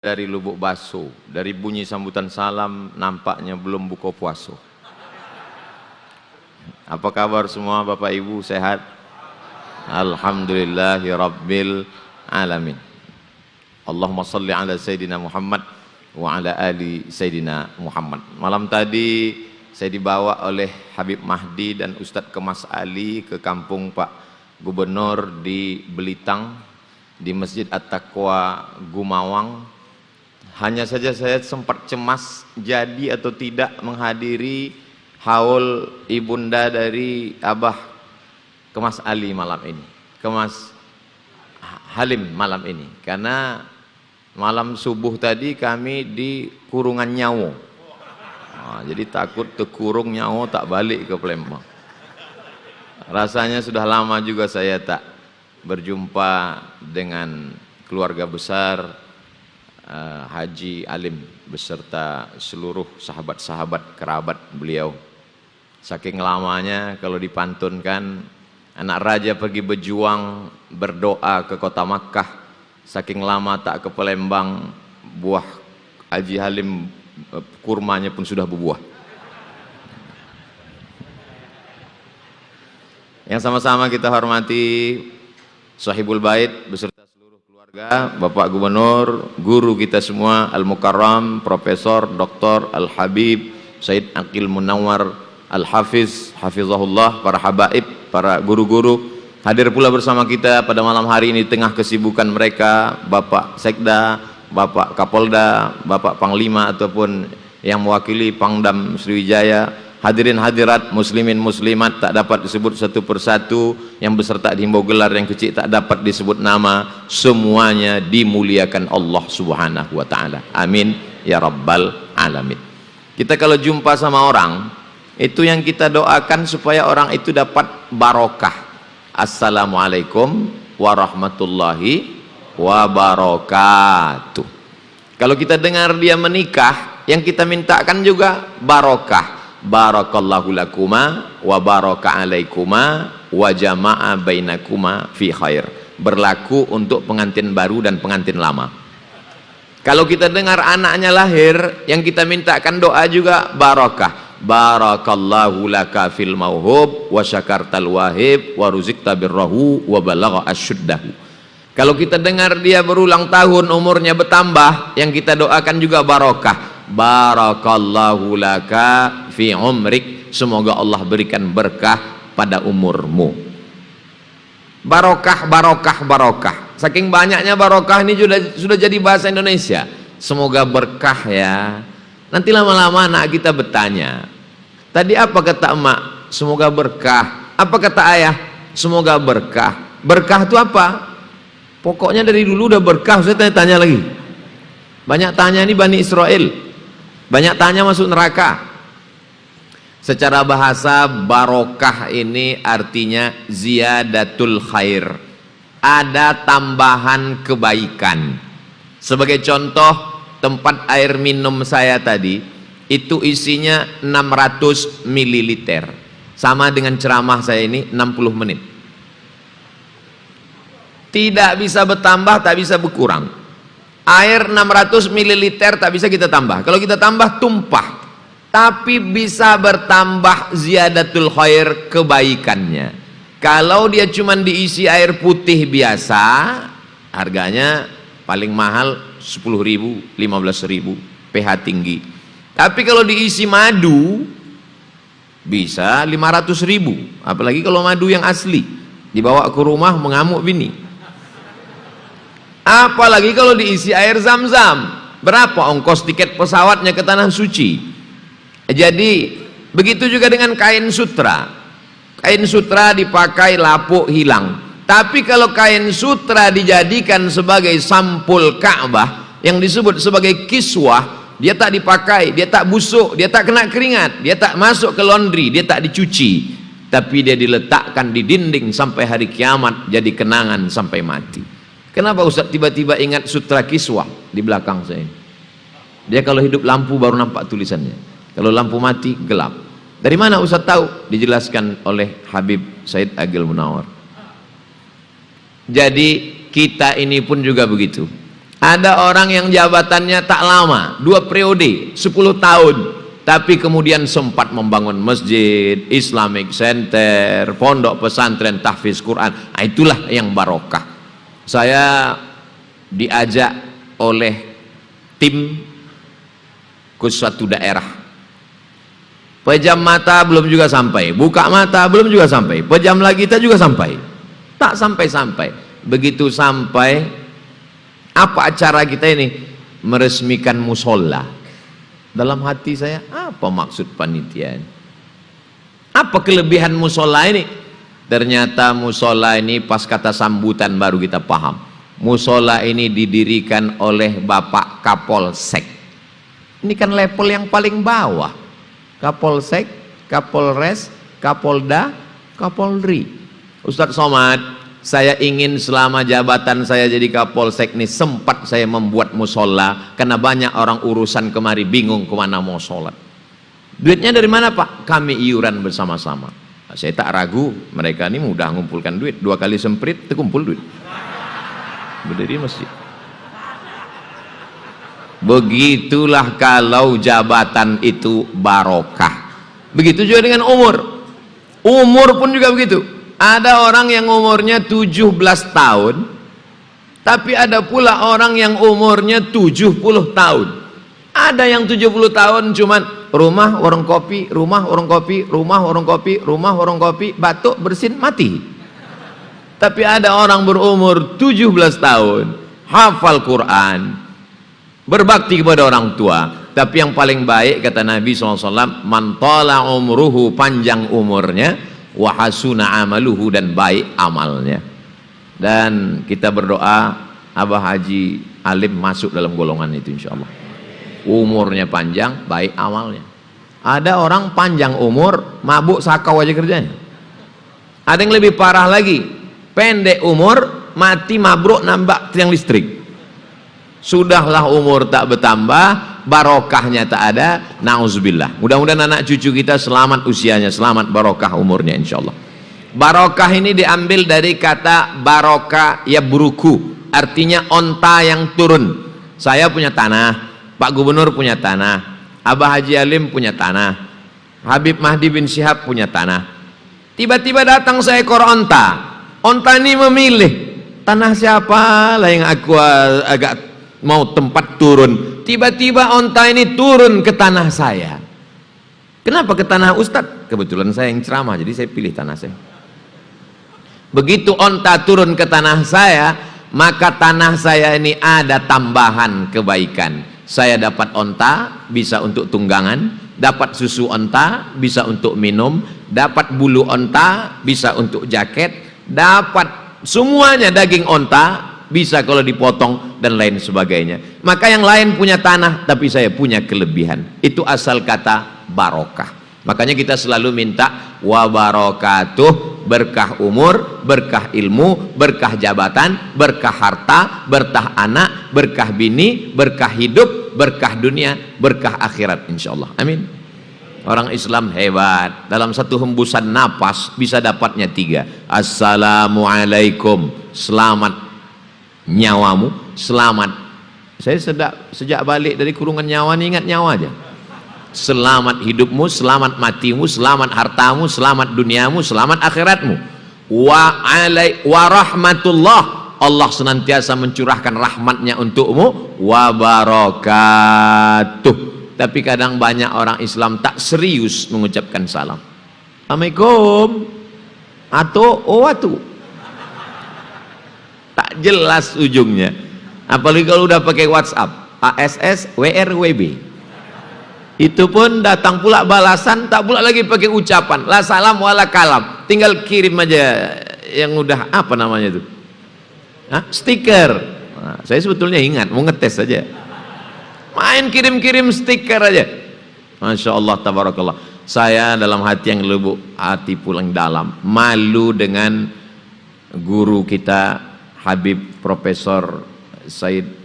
dari Lubuk Baso, dari bunyi sambutan salam nampaknya belum buka puasa. Apa kabar semua Bapak Ibu, sehat? Alhamdulillahirabbil alamin. Allahumma salli ala Sayyidina Muhammad wa ala ali Sayyidina Muhammad. Malam tadi saya dibawa oleh Habib Mahdi dan Ustadz Kemas Ali ke kampung Pak Gubernur di Belitang, di Masjid At-Taqwa Gumawang. Hanya saja saya sempat cemas jadi atau tidak menghadiri haul ibunda dari Abah Kemas Ali malam ini, Kemas Halim malam ini, karena malam subuh tadi kami di kurungan nyawa. Jadi takut terkurung nyawa tak balik ke Palembang. Rasanya sudah lama juga saya tak berjumpa dengan keluarga besar Haji Alim beserta seluruh sahabat-sahabat kerabat beliau. Saking lamanya kalau dipantunkan, anak raja pergi berjuang berdoa ke kota Makkah, saking lama tak ke Palembang, buah Haji Halim kurmanya pun sudah berbuah. Yang sama-sama kita hormati Sahibul Bait beserta seluruh keluarga, Bapak Gubernur, guru kita semua, Al-Mukarram, Profesor Dr. Al-Habib Said Aqil Munawar Al-Hafiz, Hafizahullah, para habaib, para guru-guru hadir pula bersama kita pada malam hari ini tengah kesibukan mereka, Bapak Sekda, Bapak Kapolda, Bapak Panglima ataupun yang mewakili Pangdam Sriwijaya. Hadirin hadirat, muslimin muslimat tak dapat disebut satu persatu, yang beserta dihimbau gelar, yang kecil tak dapat disebut nama, semuanya dimuliakan Allah Subhanahu wa taala. Amin ya rabbal alamin. Kita kalau jumpa sama orang, itu yang kita doakan supaya orang itu dapat barokah. Assalamualaikum warahmatullahi wabarakatuh. Kalau kita dengar dia menikah, yang kita mintakan juga barokah. Barakallahu lakuma wa baraka alaikuma wa jama'a bainakuma fi khair. Berlaku untuk pengantin baru dan pengantin lama. Kalau kita dengar anaknya lahir, yang kita mintakan doa juga barakah. Barakallahu laka fil mauhub wa syakartal wahib wa ruzikta birrahu wa balagha asyuddahu. Kalau kita dengar dia berulang tahun, umurnya bertambah, yang kita doakan juga barakah. Barakallahu laka fi umrik, semoga Allah berikan berkah pada umurmu. Barokah, barokah, barokah. Saking banyaknya barokah ini sudah jadi bahasa Indonesia. Semoga berkah ya. Nanti lama-lama anak kita bertanya, tadi apa kata emak? Semoga berkah. Apa kata ayah? Semoga berkah. Berkah itu apa? Pokoknya dari dulu udah berkah. Saya tanya lagi. Banyak tanya ini Bani Israel. Banyak tanya masuk neraka. Secara bahasa, barokah ini artinya ziyadatul khair. Ada tambahan kebaikan. Sebagai contoh, tempat air minum saya tadi, itu isinya 600 ml. Sama dengan ceramah saya ini 60 menit. Tidak bisa bertambah, tak bisa berkurang. Air 600 ml tak bisa kita tambah. Kalau kita tambah tumpah. Tapi bisa bertambah ziyadatul khair, kebaikannya. Kalau dia cuma diisi air putih biasa, harganya paling mahal 10.000, 15.000, pH tinggi. Tapi kalau diisi madu bisa 500.000. Apalagi kalau madu yang asli, dibawa ke rumah mengamuk bini. Apalagi kalau diisi air zam-zam, berapa ongkos tiket pesawatnya ke tanah suci. Jadi begitu juga dengan kain sutra. Kain sutra dipakai lapuk hilang. Tapi kalau kain sutra dijadikan sebagai sampul Ka'bah, yang disebut sebagai kiswah, dia tak dipakai, dia tak busuk, dia tak kena keringat, dia tak masuk ke laundry, dia tak dicuci, tapi dia diletakkan di dinding sampai hari kiamat, jadi kenangan sampai mati. Kenapa Ustaz tiba-tiba ingat sutra kiswah di belakang saya? Dia kalau hidup lampu baru nampak tulisannya. Kalau lampu mati gelap. Dari mana Ustaz tahu? Dijelaskan oleh Habib Said Aqil Munawar. Jadi kita ini pun juga begitu. Ada orang yang jabatannya tak lama, 2 periode, 10 tahun, tapi kemudian sempat membangun masjid, Islamic Center, pondok pesantren, tahfiz Quran. Nah, itulah yang barokah. Saya diajak oleh tim ke suatu daerah. Pejam mata belum juga sampai, buka mata belum juga sampai, pejam lagi kita juga sampai. Tak sampai-sampai. Begitu sampai, apa acara kita ini? Meresmikan musola. Dalam hati saya, apa maksud panitia ini? Apa kelebihan musola ini? Ternyata musola ini pas kata sambutan baru kita paham. Musola ini didirikan oleh Bapak Kapolsek. Ini kan level yang paling bawah. Kapolsek, Kapolres, Kapolda, Kapolri. Ustadz Somad, saya ingin selama jabatan saya jadi Kapolsek ini sempat saya membuat musola, karena banyak orang urusan kemari bingung kemana mau sholat. Duitnya dari mana Pak? Kami iuran bersama-sama. Saya tak ragu, mereka ini mudah mengumpulkan duit. 2 kali semprit, terkumpul duit. Berdiri masjid. Begitulah kalau jabatan itu barokah. Begitu juga dengan umur. Umur pun juga begitu. Ada orang yang umurnya 17 tahun, tapi ada pula orang yang umurnya 70 tahun. Ada yang 70 tahun cuman rumah, warung kopi, rumah, warung kopi, rumah, warung kopi, rumah, warung kopi, batuk, bersin, mati. Tapi ada orang berumur 17 tahun, hafal Quran, berbakti kepada orang tua. Tapi yang paling baik kata Nabi SAW, man tala umruhu, panjang umurnya, wa hasuna amaluhu, dan baik amalnya. Dan kita berdoa Abah Haji Alim masuk dalam golongan itu insyaallah. Umurnya panjang, baik amalnya. Ada orang panjang umur, mabuk sakau aja kerjanya. Ada yang lebih parah lagi, pendek umur, mati mabruk nambah tiang listrik. Sudahlah umur tak bertambah, barokahnya tak ada, na'udzubillah. Mudah-mudahan anak cucu kita selamat usianya, selamat barokah umurnya insyaallah. Barokah ini diambil dari kata barokah ya buruku, artinya onta yang turun. Saya punya tanah, Pak Gubernur punya tanah, Abah Haji Alim punya tanah, Habib Mahdi bin Syihab punya tanah. Tiba-tiba datang seekor onta. Onta ini memilih, tanah siapa lah yang aku agak mau tempat turun. Tiba-tiba onta ini turun ke tanah saya. Kenapa ke tanah Ustadz? Kebetulan saya yang ceramah, jadi saya pilih tanah saya. Begitu onta turun ke tanah saya, maka tanah saya ini ada tambahan kebaikan. Saya dapat onta, bisa untuk tunggangan, dapat susu onta, bisa untuk minum, dapat bulu onta, bisa untuk jaket, dapat semuanya daging onta, bisa kalau dipotong dan lain sebagainya. Maka yang lain punya tanah, tapi saya punya kelebihan. Itu asal kata barokah. Makanya kita selalu minta wa barakatuh, berkah umur, berkah ilmu, berkah jabatan, berkah harta, berkah anak, berkah bini, berkah hidup, berkah dunia, berkah akhirat insyaallah. Amin. Orang Islam hebat, dalam satu hembusan napas bisa dapatnya 3. Assalamualaikum, selamat nyawamu, selamat. Saya sejak balik dari kurungan nyawa ini ingat nyawa aja. Selamat hidupmu, selamat matimu, selamat hartamu, selamat duniamu, selamat akhiratmu. Wa rahmatullah, Allah senantiasa mencurahkan rahmatnya untukmu. Wa barakatuh. Tapi kadang banyak orang Islam tak serius mengucapkan salam. Assalamualaikum atau watu. Tak jelas ujungnya. Apalagi kalau udah pakai WhatsApp, ASS, WR, WB. Itu pun datang pula balasan, tak pula lagi pakai ucapan la salam wala kalam, tinggal kirim aja yang udah apa namanya itu, stiker. Nah, saya sebetulnya ingat mau ngetes saja, main kirim-kirim stiker aja. Masya Allah, tabarakallah. Saya dalam hati yang lubuk, hati pulang dalam, malu dengan guru kita Habib Profesor Said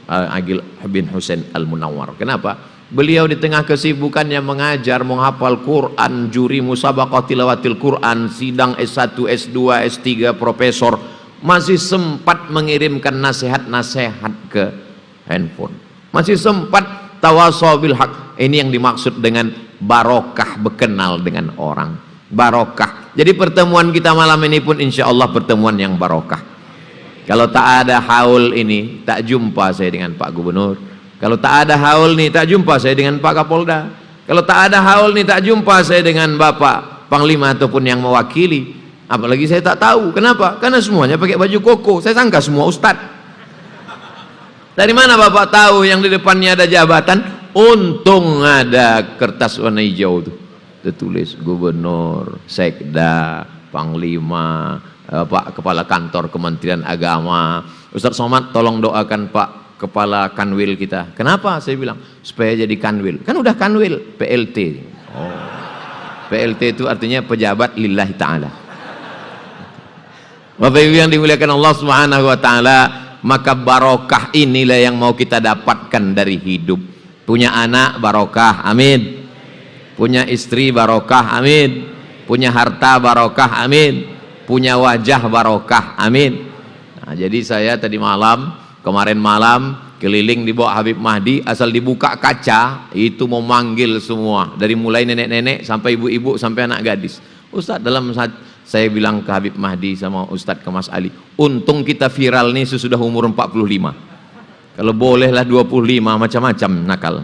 Agil bin Husain Al-Munawwar. Kenapa? Beliau di tengah kesibukannya mengajar, menghafal Quran, juri musabaqah tilawatil Quran, sidang S1, S2, S3, profesor, masih sempat mengirimkan nasihat-nasihat ke handphone, masih sempat tawasaw bil haq. Ini yang dimaksud dengan barokah, berkenal dengan orang, barokah. Jadi pertemuan kita malam ini pun insya Allah pertemuan yang barokah. Kalau tak ada haul ini, tak jumpa saya dengan Pak Gubernur. Kalau tak ada haul nih, tak jumpa saya dengan Pak Kapolda. Kalau tak ada haul nih, tak jumpa saya dengan Bapak Panglima ataupun yang mewakili. Apalagi saya tak tahu. Kenapa? Karena semuanya pakai baju koko. Saya sangka semua ustadz. Dari mana Bapak tahu yang di depannya ada jabatan? Untung ada kertas warna hijau tuh. Tertulis Gubernur, Sekda, Panglima, Pak Kepala Kantor Kementerian Agama. Ustadz Somad tolong doakan Pak Kepala Kanwil kita. Kenapa? Saya bilang supaya jadi Kanwil. Kan udah Kanwil, PLT. Oh. PLT itu artinya pejabat lillahi ta'ala. Bapak Ibu yang dimuliakan Allah Subhanahu wa taala, maka barokah inilah yang mau kita dapatkan dari hidup. Punya anak barokah, amin. Punya istri barokah, amin. Punya harta barokah, amin. Punya wajah barokah, amin. Nah, jadi saya tadi malam, kemarin malam keliling di bawah Habib Mahdi, asal dibuka kaca itu mau manggil semua, dari mulai nenek-nenek sampai ibu-ibu sampai anak gadis. Ustadz, dalam saat saya bilang ke Habib Mahdi sama Ustadz ke Mas Ali, untung kita viral nih sesudah umur 45. Kalau bolehlah 25 macam-macam nakal.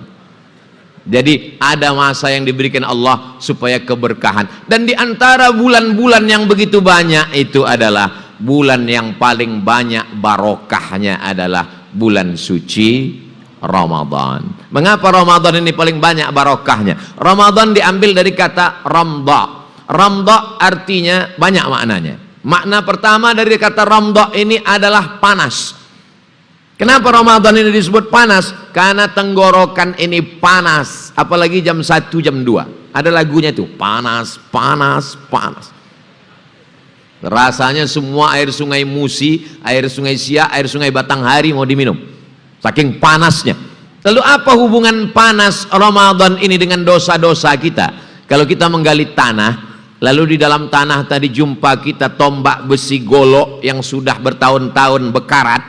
Jadi ada masa yang diberikan Allah supaya keberkahan. Dan di antara bulan-bulan yang begitu banyak itu adalah bulan yang paling banyak barokahnya adalah bulan suci Ramadan. Mengapa Ramadan ini paling banyak barokahnya? Ramadan diambil dari kata ramda. Ramda artinya banyak maknanya. Makna pertama dari kata ramda ini adalah panas. Kenapa Ramadan ini disebut panas? Karena tenggorokan ini panas, apalagi jam 1, jam 2. Ada lagunya tuh, panas, panas, panas. Rasanya semua air sungai Musi, air sungai Siak, air sungai Batanghari mau diminum. Saking panasnya. Lalu apa hubungan panas Ramadan ini dengan dosa-dosa kita? Kalau kita menggali tanah, lalu di dalam tanah tadi jumpa kita tombak besi golok yang sudah bertahun-tahun bekarat.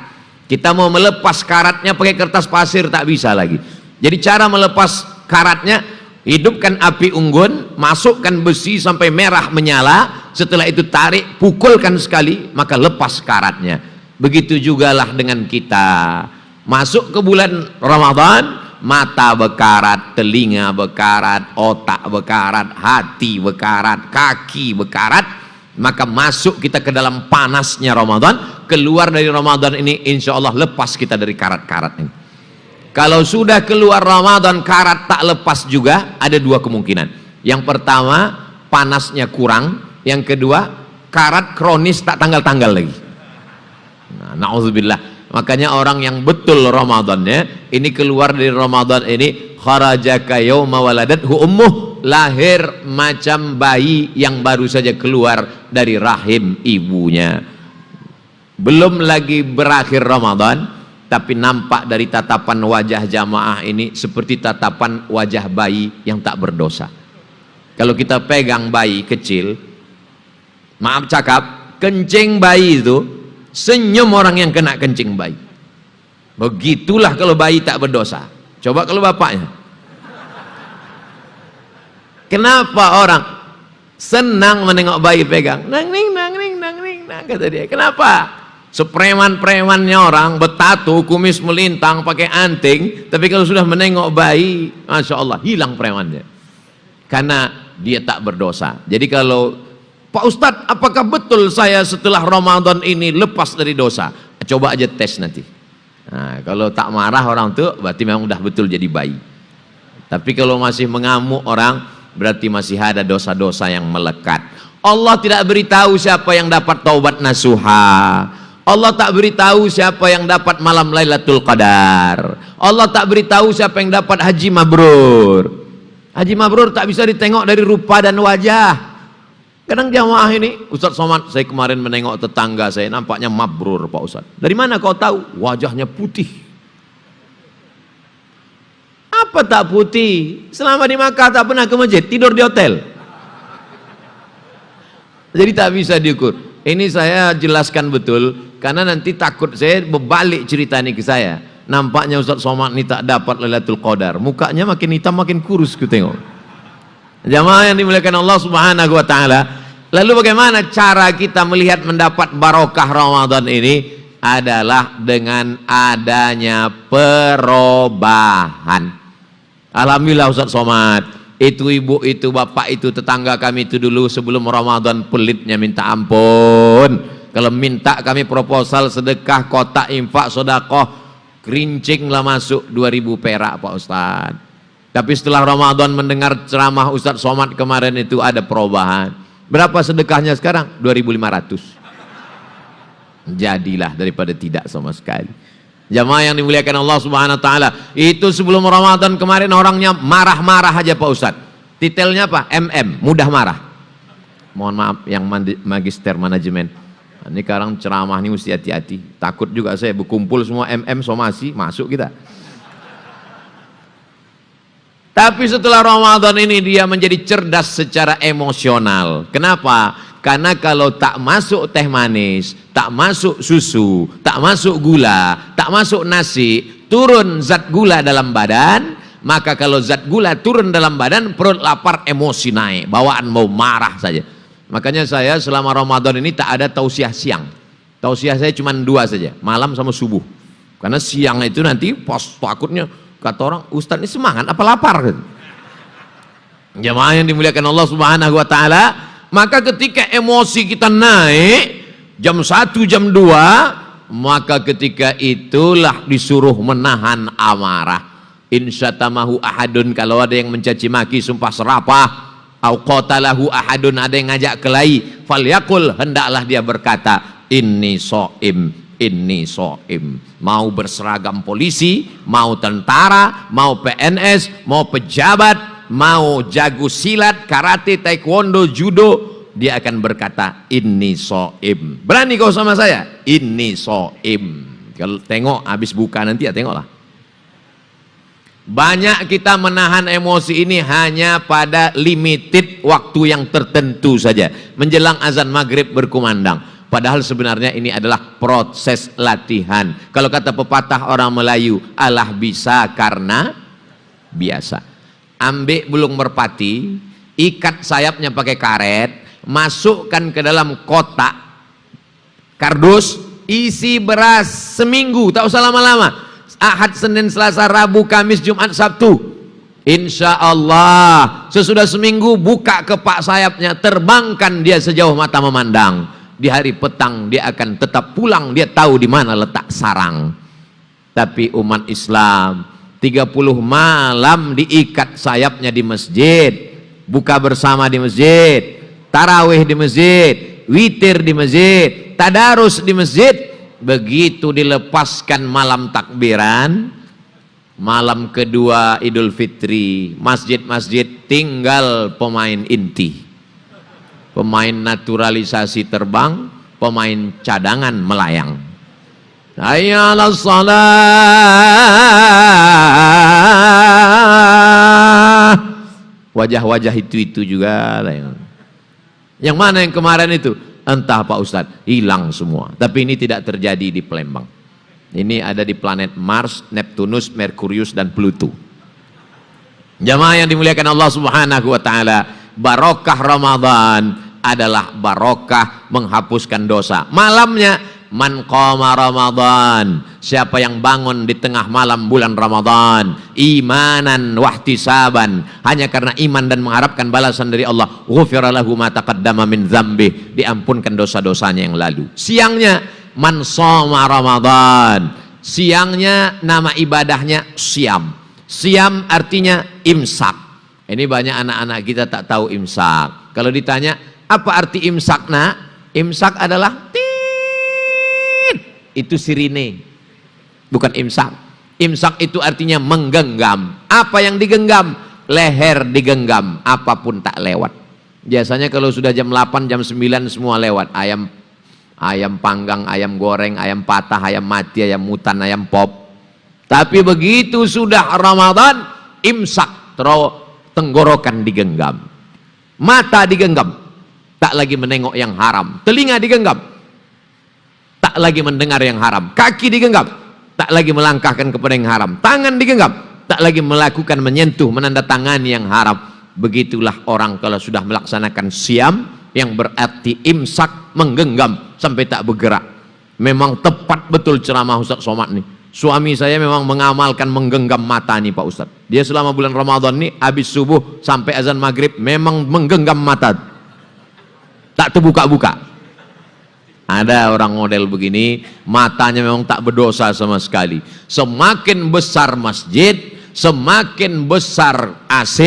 Kita mau melepas karatnya pakai kertas pasir tak bisa lagi. Jadi cara melepas karatnya, hidupkan api unggun, masukkan besi sampai merah menyala, setelah itu tarik, pukulkan sekali, maka lepas karatnya. Begitu jugalah dengan kita. Masuk ke bulan Ramadan, mata bekarat, telinga bekarat, otak bekarat, hati bekarat, kaki bekarat, maka masuk kita ke dalam panasnya Ramadan. Keluar dari Ramadan ini insya Allah lepas kita dari karat-karat ini. Kalau sudah keluar Ramadan karat tak lepas juga, ada dua kemungkinan. Yang pertama, panasnya kurang. Yang kedua, karat kronis tak tanggal-tanggal lagi. Nah, na'udzubillah. Makanya orang yang betul Ramadannya, ini keluar dari Ramadan ini, kharajaka yawma waladathu ummuh, lahir macam bayi yang baru saja keluar dari rahim ibunya. Belum lagi berakhir Ramadan, tapi nampak dari tatapan wajah jamaah ini seperti tatapan wajah bayi yang tak berdosa. Kalau kita pegang bayi kecil, maaf cakap, kencing bayi itu senyum orang yang kena kencing bayi. Begitulah kalau bayi tak berdosa. Coba kalau bapaknya. Kenapa orang senang menengok bayi pegang? Nang ning nang ning nang ning nang, kata dia. Kenapa? Sepreman-premannya orang bertato, kumis melintang, pakai anting, tapi kalau sudah menengok bayi, masya Allah hilang premannya. Karena dia tak berdosa. Jadi kalau Pak Ustadz, apakah betul saya setelah Ramadan ini lepas dari dosa? Coba aja tes nanti. Nah, kalau tak marah orang tuh berarti memang udah betul jadi bayi. Tapi kalau masih mengamuk orang, berarti masih ada dosa-dosa yang melekat. Allah tidak beritahu siapa yang dapat taubat nasuha. Allah tak beritahu siapa yang dapat malam Lailatul Qadar. Allah tak beritahu siapa yang dapat haji mabrur. Haji mabrur tak bisa ditengok dari rupa dan wajah. Kadang jamaah ini, Ustadz Somad, saya kemarin menengok tetangga saya, nampaknya mabrur Pak Ustadz. Dari mana kau tahu? Wajahnya putih. Apa tak putih? Selama di Makkah tak pernah ke masjid, tidur di hotel. Jadi tak bisa diukur. Ini saya jelaskan betul karena nanti takut saya berbalik cerita ini ke saya. Nampaknya Ustaz Somad ini tak dapat Lailatul Qadar. Mukanya makin hitam makin kurus ku tengok. Jamaah yang dimuliakan Allah Subhanahu wa taala. Lalu bagaimana cara kita melihat mendapat barokah Ramadan ini? Adalah dengan adanya perubahan. Alhamdulillah Ustaz Somad, itu ibu, itu bapak, itu tetangga kami itu dulu sebelum Ramadan pelitnya minta ampun. Kalau minta kami proposal sedekah, kotak infak, sedekah, kerincing lah masuk 2000 perak Pak Ustaz. Tapi setelah Ramadan mendengar ceramah Ustaz Somad kemarin itu ada perubahan. Berapa sedekahnya sekarang? 2500. Jadilah daripada tidak sama sekali. Jamaah yang dimuliakan Allah Subhanahu wa taala, itu sebelum Ramadan kemarin orangnya marah-marah aja Pak Ustaz. Titelnya apa? MM, mudah marah. Mohon maaf yang magister manajemen. Ini sekarang ceramah ini mesti hati-hati. Takut juga saya berkumpul semua MM somasi masuk kita. Tapi setelah Ramadan ini dia menjadi cerdas secara emosional. Kenapa? Karena kalau tak masuk teh manis, tak masuk susu, tak masuk gula, tak masuk nasi, turun zat gula dalam badan, maka kalau zat gula turun dalam badan, perut lapar, emosi naik, bawaan mau marah saja. Makanya saya selama Ramadan ini tak ada tausiah siang. Tausiah saya cuma 2 saja, malam sama subuh. Karena siang itu nanti pas takutnya kata orang, Ustaz ini semangat apa lapar? Jamaah yang dimuliakan Allah Subhanahu wa taala, maka ketika emosi kita naik jam 1, jam 2, maka ketika itulah disuruh menahan amarah. Insyatamahu ahadun, kalau ada yang mencaci maki sumpah serapah, au qatalahu ahadun, ada yang ngajak kelahi, falyaqul, hendaklah dia berkata inni shaim, inni shaim. Mau berseragam polisi, mau tentara, mau PNS, mau pejabat, mau jago silat, karate, taekwondo, judo, dia akan berkata inni shaim. Berani kau sama saya? Inni shaim. Kalau tengok habis buka nanti ya tengoklah. Banyak kita menahan emosi ini hanya pada limited waktu yang tertentu saja. Menjelang azan maghrib berkumandang. Padahal sebenarnya ini adalah proses latihan. Kalau kata pepatah orang Melayu, alah bisa karena biasa. Ambil bulung merpati, ikat sayapnya pakai karet, masukkan ke dalam kotak kardus, isi beras seminggu, tak usah lama-lama. Ahad, Senin, Selasa, Rabu, Kamis, Jumat, Sabtu. Insya Allah sesudah seminggu buka kepak sayapnya, terbangkan dia sejauh mata memandang. Di hari petang dia akan tetap pulang, dia tahu di mana letak sarang. Tapi umat Islam 30 malam diikat sayapnya di masjid, buka bersama di masjid, tarawih di masjid, witir di masjid, tadarus di masjid. Begitu dilepaskan malam takbiran, malam kedua Idul Fitri, masjid-masjid tinggal pemain inti, pemain naturalisasi terbang, pemain cadangan melayang. Hayya 'alas shalah. Wajah-wajah itu juga. Yang mana yang kemarin itu? Entah Pak Ustadz, hilang semua. Tapi ini tidak terjadi di Palembang. Ini ada di planet Mars, Neptunus, Merkurius, dan Pluto. Jamaah yang dimuliakan Allah Subhanahu wa taala, barokah Ramadan adalah barokah menghapuskan dosa. Malamnya, man qama Ramadan, siapa yang bangun di tengah malam bulan Ramadan, imanan wahtisaban, hanya karena iman dan mengharapkan balasan dari Allah, ghufira lahu ma taqaddama min dzambi, diampunkan dosa-dosanya yang lalu. Siangnya, man shoma Ramadan, siangnya nama ibadahnya siam. Siam artinya imsak. Ini banyak anak-anak kita tak tahu imsak. Kalau ditanya apa arti imsak, nak? Imsak adalah itu sirine, bukan imsak. Imsak itu artinya menggenggam. Apa yang digenggam? Leher digenggam, apapun tak lewat. Biasanya kalau sudah jam 8, jam 9 semua lewat. Ayam panggang, ayam goreng, ayam patah, ayam mati, ayam mutan, ayam pop. Tapi begitu sudah Ramadan, imsak, tenggorokan digenggam, mata digenggam, tak lagi menengok yang haram. Telinga digenggam, tak lagi mendengar yang haram. Kaki digenggam, tak lagi melangkahkan kepada yang haram. Tangan digenggam, tak lagi melakukan, menyentuh, menandatangani yang haram. Begitulah orang kalau sudah melaksanakan siam, yang berarti imsak, menggenggam sampai tak bergerak. Memang tepat betul ceramah Ustaz Somad nih. Suami saya memang mengamalkan menggenggam mata nih Pak Ustaz. Dia selama bulan Ramadan nih, habis subuh sampai azan maghrib memang menggenggam mata, tak terbuka-buka. Ada orang model begini, matanya memang tak berdosa sama sekali. Semakin besar masjid, semakin besar AC,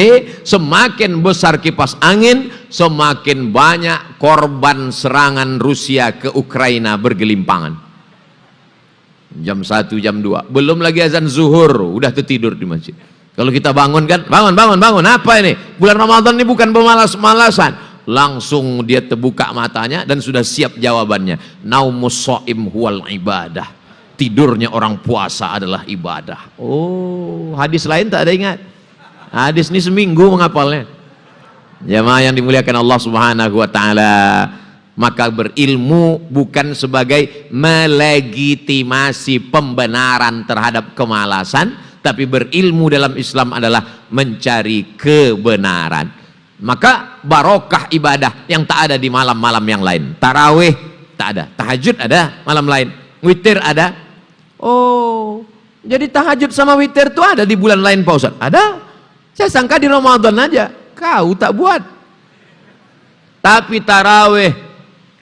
semakin besar kipas angin, semakin banyak korban serangan Rusia ke Ukraina bergelimpangan. Jam 1, jam 2, belum lagi azan zuhur, udah tertidur di masjid. Kalau kita bangun kan, bangun, apa ini? Bulan Ramadan ini bukan pemalas-malasan. Langsung dia terbuka matanya dan sudah siap jawabannya. Naumus shaim huwal ibadah. Tidurnya orang puasa adalah ibadah. Oh, hadis lain tak ada ingat. Hadis ini seminggu menghafalnya. Jamaah yang dimuliakan Allah Subhanahu wa taala, maka berilmu bukan sebagai melegitimasi pembenaran terhadap kemalasan, tapi berilmu dalam Islam adalah mencari kebenaran. Maka barokah ibadah yang tak ada di malam-malam yang lain. Tarawih tak ada, tahajud ada malam lain, witir ada. Oh, jadi tahajud sama witir itu ada di bulan lain Pak Ustaz? Ada. Saya sangka di Ramadan aja. Kau tak buat. Tapi tarawih,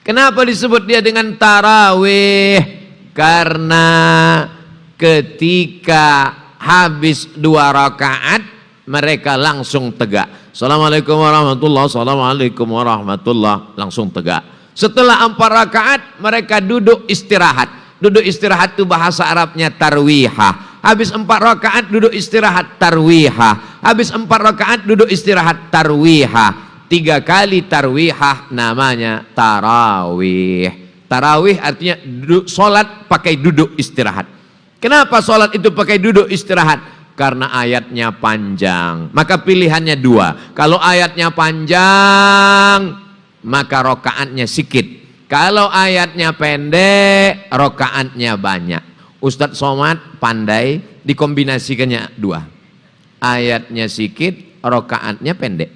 kenapa disebut dia dengan tarawih? Karena ketika habis 2 rakaat mereka langsung tegak. Assalamualaikum warahmatullahi wabarakatuh. Assalamualaikum warahmatullahi wabarakatuh. Langsung tegak. Setelah 4 rakaat mereka duduk istirahat. Duduk istirahat itu bahasa Arabnya tarwihah. Habis 4 rakaat duduk istirahat, tarwihah. Habis 4 rakaat duduk istirahat, tarwihah. 3 kali tarwihah namanya tarawih. Tarawih artinya solat pakai duduk istirahat. Kenapa solat itu pakai duduk istirahat? Karena ayatnya panjang. Maka pilihannya 2. Kalau ayatnya panjang, maka rokaatnya sedikit. Kalau ayatnya pendek, rokaatnya banyak. Ustadz Somad pandai dikombinasikannya 2. Ayatnya sedikit, rokaatnya pendek.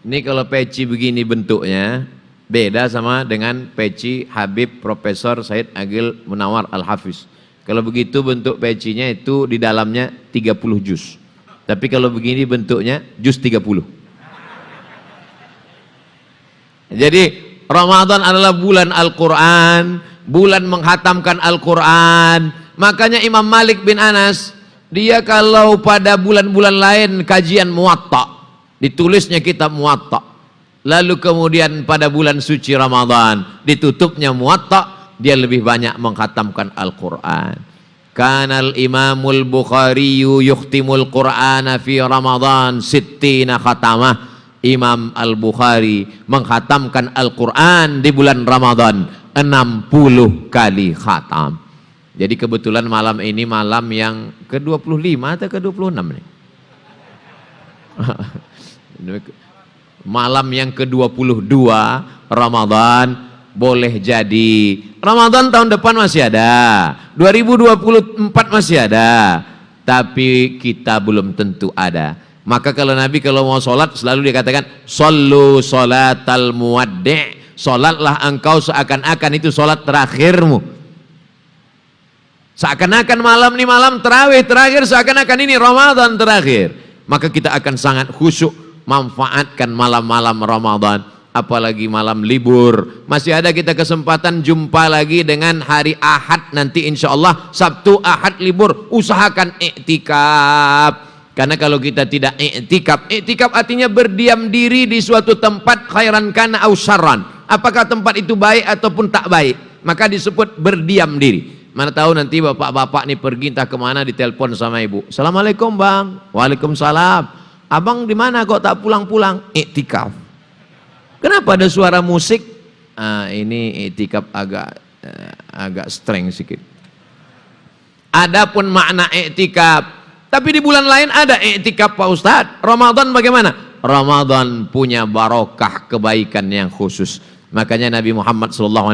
Ini kalau peci begini bentuknya, beda sama dengan peci Habib Profesor Said Agil Munawar Al-Hafiz. Kalau begitu bentuk pecinya itu di dalamnya 30 juz. Tapi kalau begini bentuknya juz 30. Jadi Ramadan adalah bulan Al-Quran, bulan menghatamkan Al-Quran. Makanya Imam Malik bin Anas, dia kalau pada bulan-bulan lain kajian Muwatta, ditulisnya kitab Muwatta. Lalu kemudian pada bulan suci Ramadan ditutupnya Muwatta, dia lebih banyak menghatamkan Al-Quran. Kanal Imamul Bukhari yukhtimul Qur'ana fi Ramadan 60 khatamah. Imam Al-Bukhari menghatamkan Al-Quran di bulan Ramadan 60 kali khatam. Jadi kebetulan malam ini malam yang ke-25 atau ke-26 nih? Malam yang ke-22 Ramadan. Boleh jadi Ramadan tahun depan masih ada, 2024 masih ada, tapi kita belum tentu ada. Maka kalau Nabi kalau mau sholat selalu dia katakan sallu sholatal muwaddi', sholatlah engkau seakan-akan itu sholat terakhirmu. Seakan-akan malam ini malam tarawih terakhir, seakan-akan ini Ramadan terakhir. Maka kita akan sangat khusyuk manfaatkan malam-malam Ramadan. Apalagi malam libur, masih ada kita kesempatan jumpa lagi dengan hari Ahad nanti insya Allah. Sabtu Ahad libur, usahakan iktikaf. Karena kalau kita tidak iktikaf, iktikaf artinya berdiam diri di suatu tempat, khairan kana au syarran, apakah tempat itu baik ataupun tak baik, maka disebut berdiam diri. Mana tahu nanti bapak-bapak nih pergi entah kemana, ditelepon sama ibu, Assalamualaikum bang. Waalaikumsalam. Abang di mana kok tak pulang-pulang? Iktikaf. Kenapa ada suara musik? Ini iktikaf agak streng sedikit. Adapun makna iktikaf, tapi di bulan lain ada iktikaf Pak Ustadz. Ramadan bagaimana? Ramadan punya barokah kebaikan yang khusus. Makanya Nabi Muhammad SAW,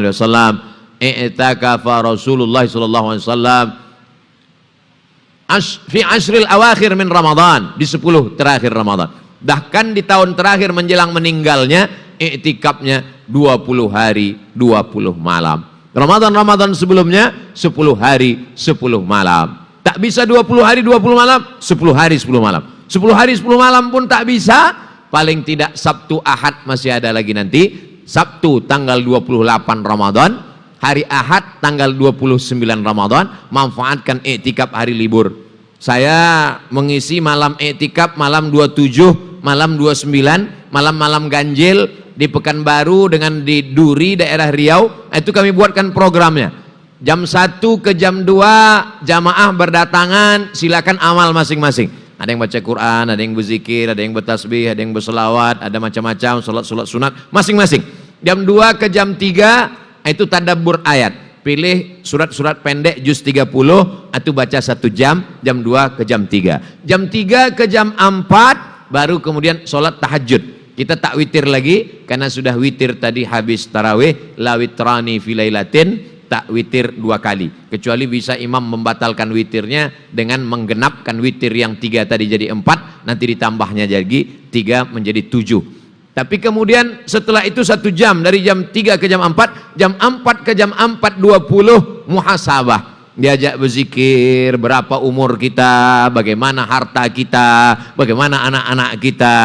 i'takafa Rasulullah SAW fi ashril awakhir min Ramadan, di 10 terakhir Ramadan. Bahkan di tahun terakhir menjelang meninggalnya, i'tikafnya 20 hari 20 malam. Ramadan sebelumnya 10 hari 10 malam. Tak bisa 20 hari 20 malam, 10 hari 10 malam. 10 hari 10 malam pun tak bisa, paling tidak Sabtu Ahad masih ada lagi nanti. Sabtu tanggal 28 Ramadan, hari Ahad tanggal 29 Ramadan, manfaatkan i'tikaf hari libur. Saya mengisi malam i'tikaf malam 27, malam 29, malam-malam ganjil di Pekanbaru dengan di Duri daerah Riau. Itu kami buatkan programnya. Jam 1 ke jam 2 jamaah berdatangan, silakan amal masing-masing. Ada yang baca Quran, ada yang berzikir, ada yang bertasbih, ada yang berselawat, ada macam-macam, salat sunat masing-masing. Jam 2 ke jam 3 itu tadabbur ayat. Pilih surat-surat pendek juz 30, itu baca 1 jam, jam 2 ke jam 3. Jam 3 ke jam 4 baru kemudian salat tahajud. Kita tak witir lagi karena sudah witir tadi habis tarawih, la witrani fi lailatin, tak witir 2 kali, kecuali bisa imam membatalkan witirnya dengan menggenapkan witir yang 3 tadi jadi 4, nanti ditambahnya jadi 3 menjadi 7. Tapi kemudian setelah itu 1 jam, dari jam 3 ke jam 4, jam 4 ke jam 4.20 muhasabah, diajak berzikir, berapa umur kita, bagaimana harta kita, bagaimana anak-anak kita,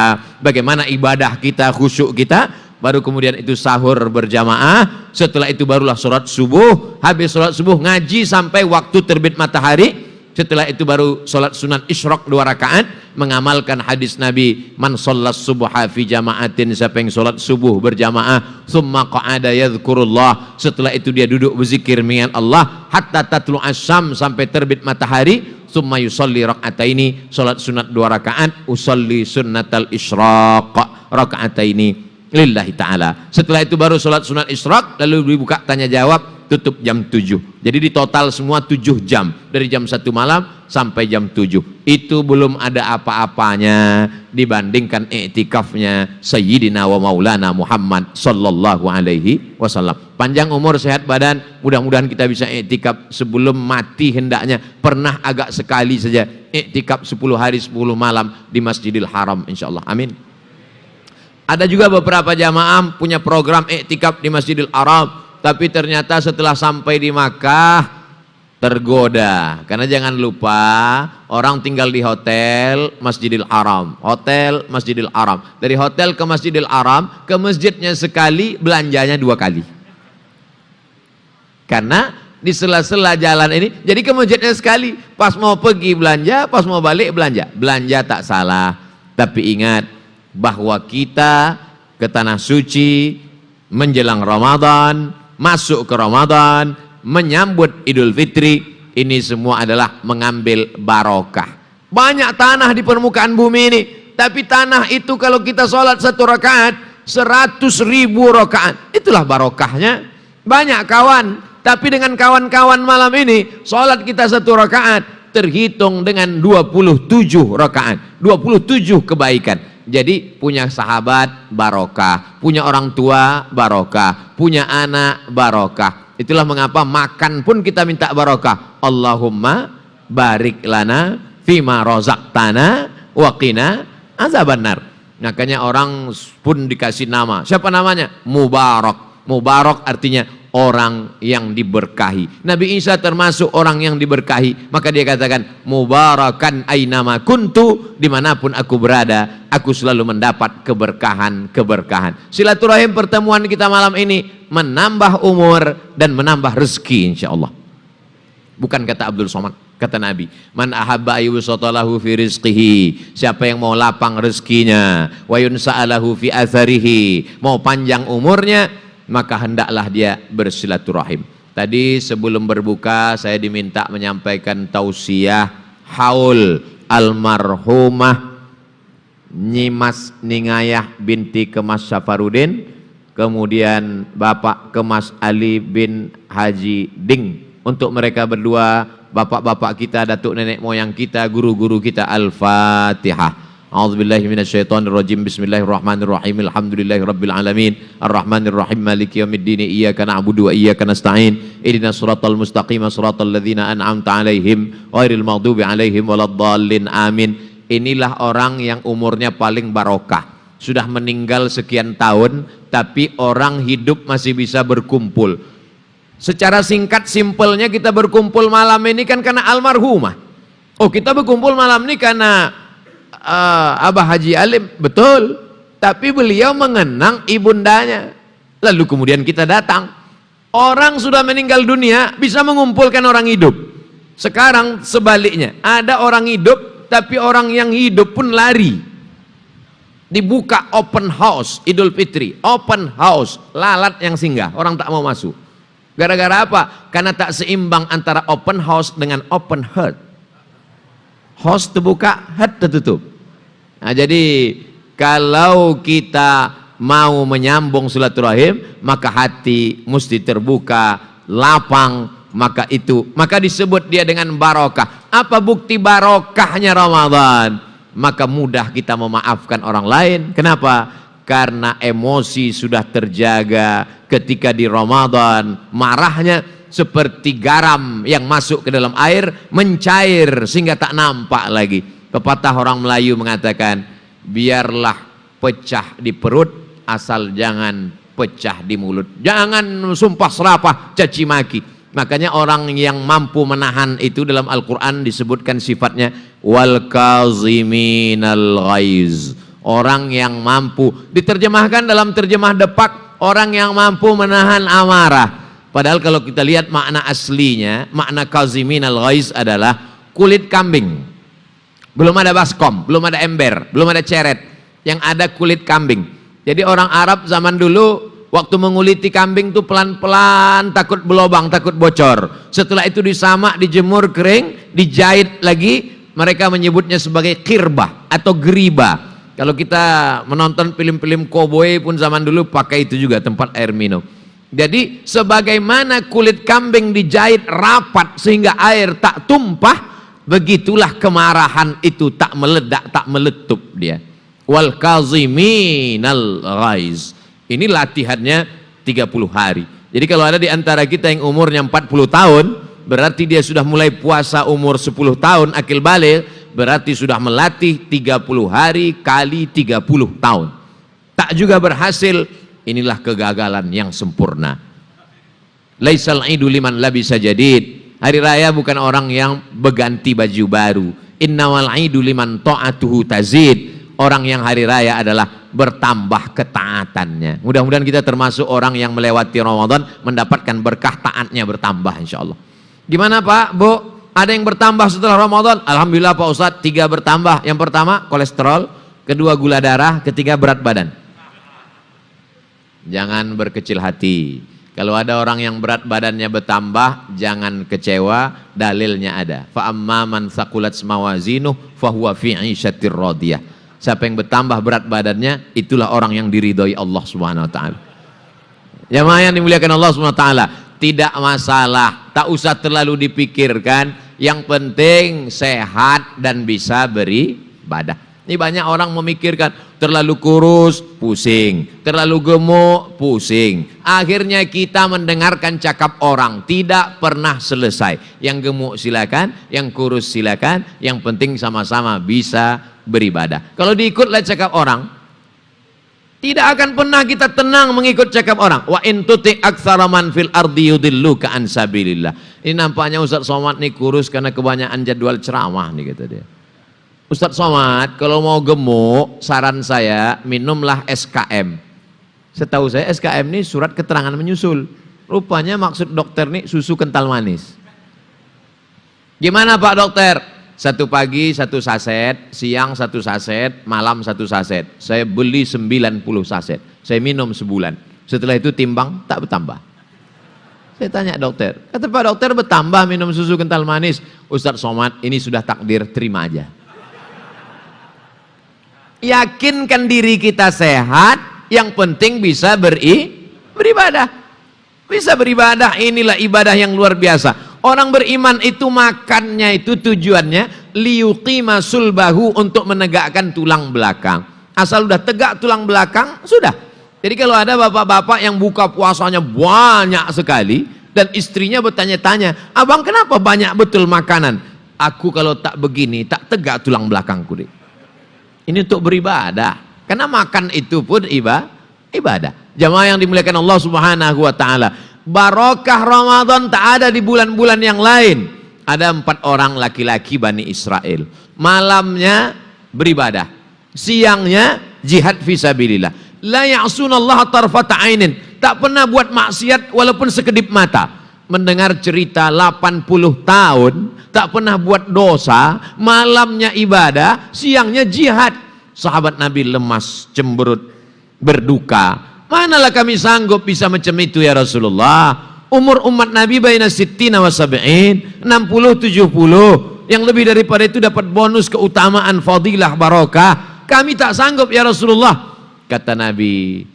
bagaimana ibadah kita, khusyuk kita. Baru kemudian itu sahur berjamaah. Setelah itu barulah sholat subuh. Habis sholat subuh ngaji sampai waktu terbit matahari. Setelah itu baru sholat sunat isyraq 2 rakaat, mengamalkan hadis Nabi, man shollas subha fi jama'atin, siapa yang sholat subuh berjamaah, thumma qa'ada yadhkurullah, setelah itu dia duduk berzikir mengingat Allah, hatta tatlu asyam, sampai terbit matahari, thumma yusalli raka'ataini, sholat sunat 2 rakaat, usalli sunnatal isyraq raka'ataini lillahi ta'ala. Setelah itu baru sholat sunat isyraq, lalu dibuka tanya jawab, tutup jam 7. Jadi di total semua 7 jam, dari jam 1 malam sampai jam 7. Itu belum ada apa-apanya dibandingkan i'tikafnya Sayyidina wa Maulana Muhammad sallallahu alaihi wasallam. Panjang umur, sehat badan, mudah-mudahan kita bisa i'tikaf sebelum mati hendaknya. Pernah agak sekali saja i'tikaf 10 hari 10 malam di Masjidil Haram insyaallah. Amin. Ada juga beberapa jamaah punya program i'tikaf di Masjidil Haram, tapi ternyata setelah sampai di Makkah tergoda. Karena jangan lupa, orang tinggal di hotel Masjidil Haram, hotel Masjidil Haram. Dari hotel ke Masjidil Haram, ke masjidnya sekali, belanjanya 2 kali. Karena di sela-sela jalan ini, jadi ke masjidnya sekali, pas mau pergi belanja, pas mau balik belanja. Belanja tak salah, tapi ingat bahwa kita ke tanah suci menjelang Ramadan, masuk ke Ramadan, menyambut Idul Fitri, ini semua adalah mengambil barokah. Banyak tanah di permukaan bumi ini, tapi tanah itu kalau kita sholat 1 rakaat 100.000 rakaat, itulah barokahnya. Banyak kawan, tapi dengan kawan-kawan malam ini sholat kita 1 rakaat terhitung dengan 27 rakaat, 27 kebaikan. Jadi punya sahabat barokah, punya orang tua barokah, punya anak barokah. Itulah mengapa makan pun kita minta barokah. Allahumma barik lana fima razaqtana wa qina azabannar. Makanya orang pun dikasih nama. Siapa namanya? Mubarak. Mubarak artinya orang yang diberkahi. Nabi Isa termasuk orang yang diberkahi. Maka dia katakan, mubarakan ainama kuntu, dimanapun aku berada, aku selalu mendapat keberkahan-keberkahan. Silaturahim pertemuan kita malam ini menambah umur dan menambah rezeki insyaallah. Bukan kata Abdul Somad, kata Nabi, man ahabba ayyusatalahu fi rizqihi, siapa yang mau lapang rezekinya, wa yunsa'alahu fi atharihi, mau panjang umurnya, maka hendaklah dia bersilaturahim. Tadi sebelum berbuka saya diminta menyampaikan tausiah haul almarhumah Nyimas Ningayah binti Kemas Safarudin, kemudian Bapak Kemas Ali bin Haji Ding. Untuk mereka berdua, bapak-bapak kita, datuk nenek moyang kita, guru-guru kita, Al-Fatihah. A'udzubillahi minasyaitonirrajim. Bismillahirrahmanirrahim. Alhamdulillahirabbil alamin. Arrahmanirrahim. Maliki yaumiddin. Iyyaka na'budu wa iyyaka nasta'in. Ihdinas siratal mustaqim, siratal ladzina an'amta 'alaihim ghairil maghdubi 'alaihim waladdallin. Amin. Inilah orang yang umurnya paling barokah. Sudah meninggal sekian tahun, tapi orang hidup masih bisa berkumpul. Secara singkat, simpelnya kita berkumpul malam ini kan karena almarhumah. Oh, kita berkumpul malam ini karena Abah Haji Alim, betul. Tapi beliau mengenang ibundanya. Lalu kemudian kita datang. Orang sudah meninggal dunia bisa mengumpulkan orang hidup. Sekarang sebaliknya, ada orang hidup tapi orang yang hidup pun lari. Dibuka open house Idul Fitri, open house, lalat yang singgah, orang tak mau masuk. Gara-gara apa? Karena tak seimbang antara open house dengan open heart. House terbuka, heart tertutup. Nah, jadi kalau kita mau menyambung silaturahim, maka hati mesti terbuka, lapang, maka disebut dia dengan barokah. Apa bukti barokahnya Ramadan? Maka mudah kita memaafkan orang lain. Kenapa? Karena emosi sudah terjaga. Ketika di Ramadan, marahnya seperti garam yang masuk ke dalam air, mencair sehingga tak nampak lagi. Pepatah orang Melayu mengatakan, biarlah pecah di perut, asal jangan pecah di mulut. Jangan sumpah serapah, caci maki. Makanya orang yang mampu menahan itu dalam Al-Quran disebutkan sifatnya wal kaziminal ghaiz. Orang yang mampu, diterjemahkan dalam terjemah Depak, orang yang mampu menahan amarah. Padahal kalau kita lihat makna aslinya, makna kaziminal ghaiz adalah kulit kambing. Belum ada baskom, belum ada ember, belum ada ceret. Yang ada kulit kambing. Jadi orang Arab zaman dulu waktu menguliti kambing tuh pelan-pelan, takut berlobang, takut bocor. Setelah itu disamak, dijemur kering, dijahit lagi. Mereka menyebutnya sebagai kirbah atau geriba. Kalau kita menonton film-film koboi pun zaman dulu pakai itu juga, tempat air minum. Jadi sebagaimana kulit kambing dijahit rapat sehingga air tak tumpah, begitulah kemarahan itu tak meledak, tak meletup dia. Wal kaziminal ghaiz. Ini latihannya 30 hari. Jadi kalau ada di antara kita yang umurnya 40 tahun, berarti dia sudah mulai puasa umur 10 tahun, akil baligh, berarti sudah melatih 30 hari kali 30 tahun. Tak juga berhasil, inilah kegagalan yang sempurna. Laisal idu liman labisa jadid. Hari raya bukan orang yang berganti baju baru. Innamal idu liman ta'atuhu tazid. Orang yang hari raya adalah bertambah ketaatannya. Mudah-mudahan kita termasuk orang yang melewati Ramadan mendapatkan berkah taatnya bertambah insyaallah. Gimana Pak, Bu? Ada yang bertambah setelah Ramadan? Alhamdulillah Pak Ustadz, 3 bertambah. Yang pertama kolesterol, kedua gula darah, ketiga berat badan. Jangan berkecil hati. Kalau ada orang yang berat badannya bertambah, jangan kecewa, dalilnya ada. Fa amma man thaqulat mawazinuh fahuwa fi 'ishatir radiyah. Siapa yang bertambah berat badannya, itulah orang yang diridhoi Allah Subhanahu wa taala. Jamaah yang dimuliakan Allah Subhanahu wa taala, tidak masalah, tak usah terlalu dipikirkan, yang penting sehat dan bisa beribadah. Ini banyak orang memikirkan terlalu kurus, pusing, terlalu gemuk, pusing. Akhirnya kita mendengarkan cakap orang, tidak pernah selesai. Yang gemuk silakan, yang kurus silakan, yang penting sama-sama bisa beribadah. Kalau diikutlah cakap orang, tidak akan pernah kita tenang mengikut cakap orang. Wa in tuti aktsara man fil ardi yudilluka an sabilillah. Ini nampaknya Ustaz Somad nih kurus karena kebanyakan jadwal ceramah nih kata dia. Ustaz Somad, kalau mau gemuk, saran saya minumlah SKM. Setahu saya SKM ini surat keterangan menyusul. Rupanya maksud dokter nih susu kental manis. Gimana Pak Dokter? 1 pagi 1 saset, siang 1 saset, malam 1 saset. Saya beli 90 saset. Saya minum sebulan. Setelah itu timbang tak bertambah. Saya tanya dokter. Kata Pak Dokter bertambah minum susu kental manis. Ustaz Somad, ini sudah takdir, terima aja. Yakinkan diri kita sehat, yang penting bisa beribadah. Bisa beribadah, inilah ibadah yang luar biasa. Orang beriman itu makannya itu tujuannya liyuqima sulbahu, untuk menegakkan tulang belakang. Asal udah tegak tulang belakang, sudah. Jadi kalau ada bapak-bapak yang buka puasanya banyak sekali dan istrinya bertanya-tanya, abang kenapa banyak betul makanan? Aku kalau tak begini, tak tegak tulang belakangku. Ini untuk beribadah. Karena makan itu pun ibadah. Jamaah yang dimuliakan Allah Subhanahu wa taala. Barokah Ramadan tak ada di bulan-bulan yang lain. Ada 4 orang laki-laki Bani Israel. Malamnya beribadah, siangnya jihad fisabilillah. La ya'sunallaha tarfata ainin. Tak pernah buat maksiat walaupun sekedip mata. Mendengar cerita 80 tahun, tak pernah buat dosa, malamnya ibadah, siangnya jihad. Sahabat Nabi lemas, cemberut, berduka. Manalah kami sanggup bisa macam itu ya Rasulullah. Umur umat Nabi baina sittina wa sab'in, 60-70. Yang lebih daripada itu dapat bonus keutamaan, fadilah, barokah. Kami tak sanggup ya Rasulullah. Kata Nabi,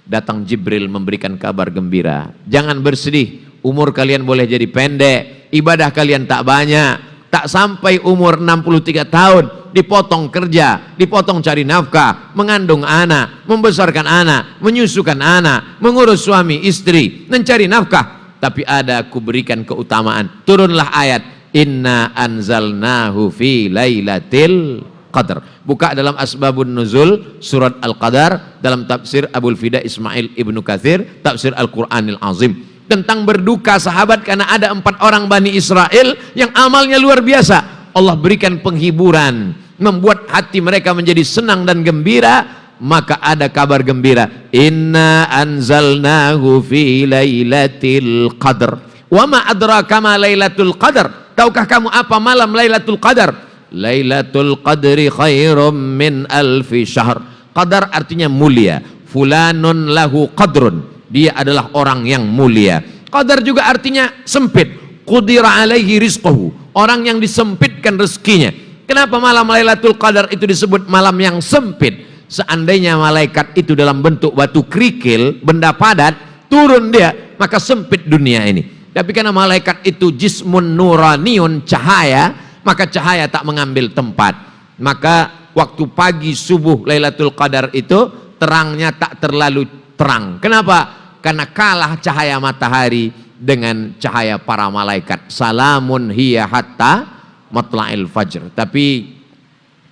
datang Jibril memberikan kabar gembira. Jangan bersedih, umur kalian boleh jadi pendek, ibadah kalian tak banyak, tak sampai umur 63 tahun dipotong kerja, dipotong cari nafkah, mengandung anak, membesarkan anak, menyusukan anak, mengurus suami istri, mencari nafkah. Tapi ada aku berikan keutamaan. Turunlah ayat, inna anzalnahu fi lailatul qadar. Buka dalam asbabun nuzul surat Al-Qadar, dalam tafsir Abul Fida Ismail Ibnu Katsir, tafsir Al-Qur'anil Azim, tentang berduka sahabat karena ada 4 orang Bani Israel yang amalnya luar biasa. Allah berikan penghiburan, membuat hati mereka menjadi senang dan gembira. Maka ada kabar gembira, inna anzalnahu fi lailatul qadar. Wa ma adraka ma lailatul qadar. Tahukah kamu apa malam Lailatul Qadar? Lailatul Qadri khairum min alfi syahr. Qadar artinya mulia. Fulanun lahu qadrun. Dia adalah orang yang mulia. Qadar juga artinya sempit. Qudira alaihi rizquhu. Orang yang disempitkan rezekinya. Kenapa malam Lailatul Qadar itu disebut malam yang sempit? Seandainya malaikat itu dalam bentuk batu kerikil, benda padat, turun dia, maka sempit dunia ini. Tapi karena malaikat itu jismun nuraniun, cahaya, maka cahaya tak mengambil tempat. Maka waktu pagi subuh Lailatul Qadar itu terangnya tak terlalu terang. Kenapa? Karena kalah cahaya matahari dengan cahaya para malaikat. Salamun hiya hatta matla'il fajr. Tapi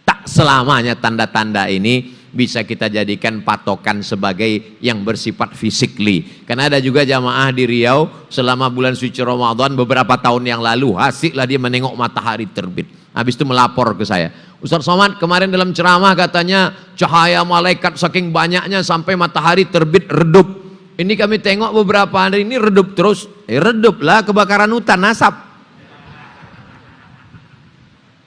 tak selamanya tanda-tanda ini bisa kita jadikan patokan sebagai yang bersifat fisikly. Karena ada juga jamaah di Riau selama bulan suci Ramadan beberapa tahun yang lalu, asiklah dia menengok matahari terbit. Habis itu melapor ke saya, Ustaz Somad kemarin dalam ceramah katanya cahaya malaikat saking banyaknya sampai matahari terbit redup. Ini kami tengok beberapa hari ini redup terus. Reduplah, kebakaran hutan, asap.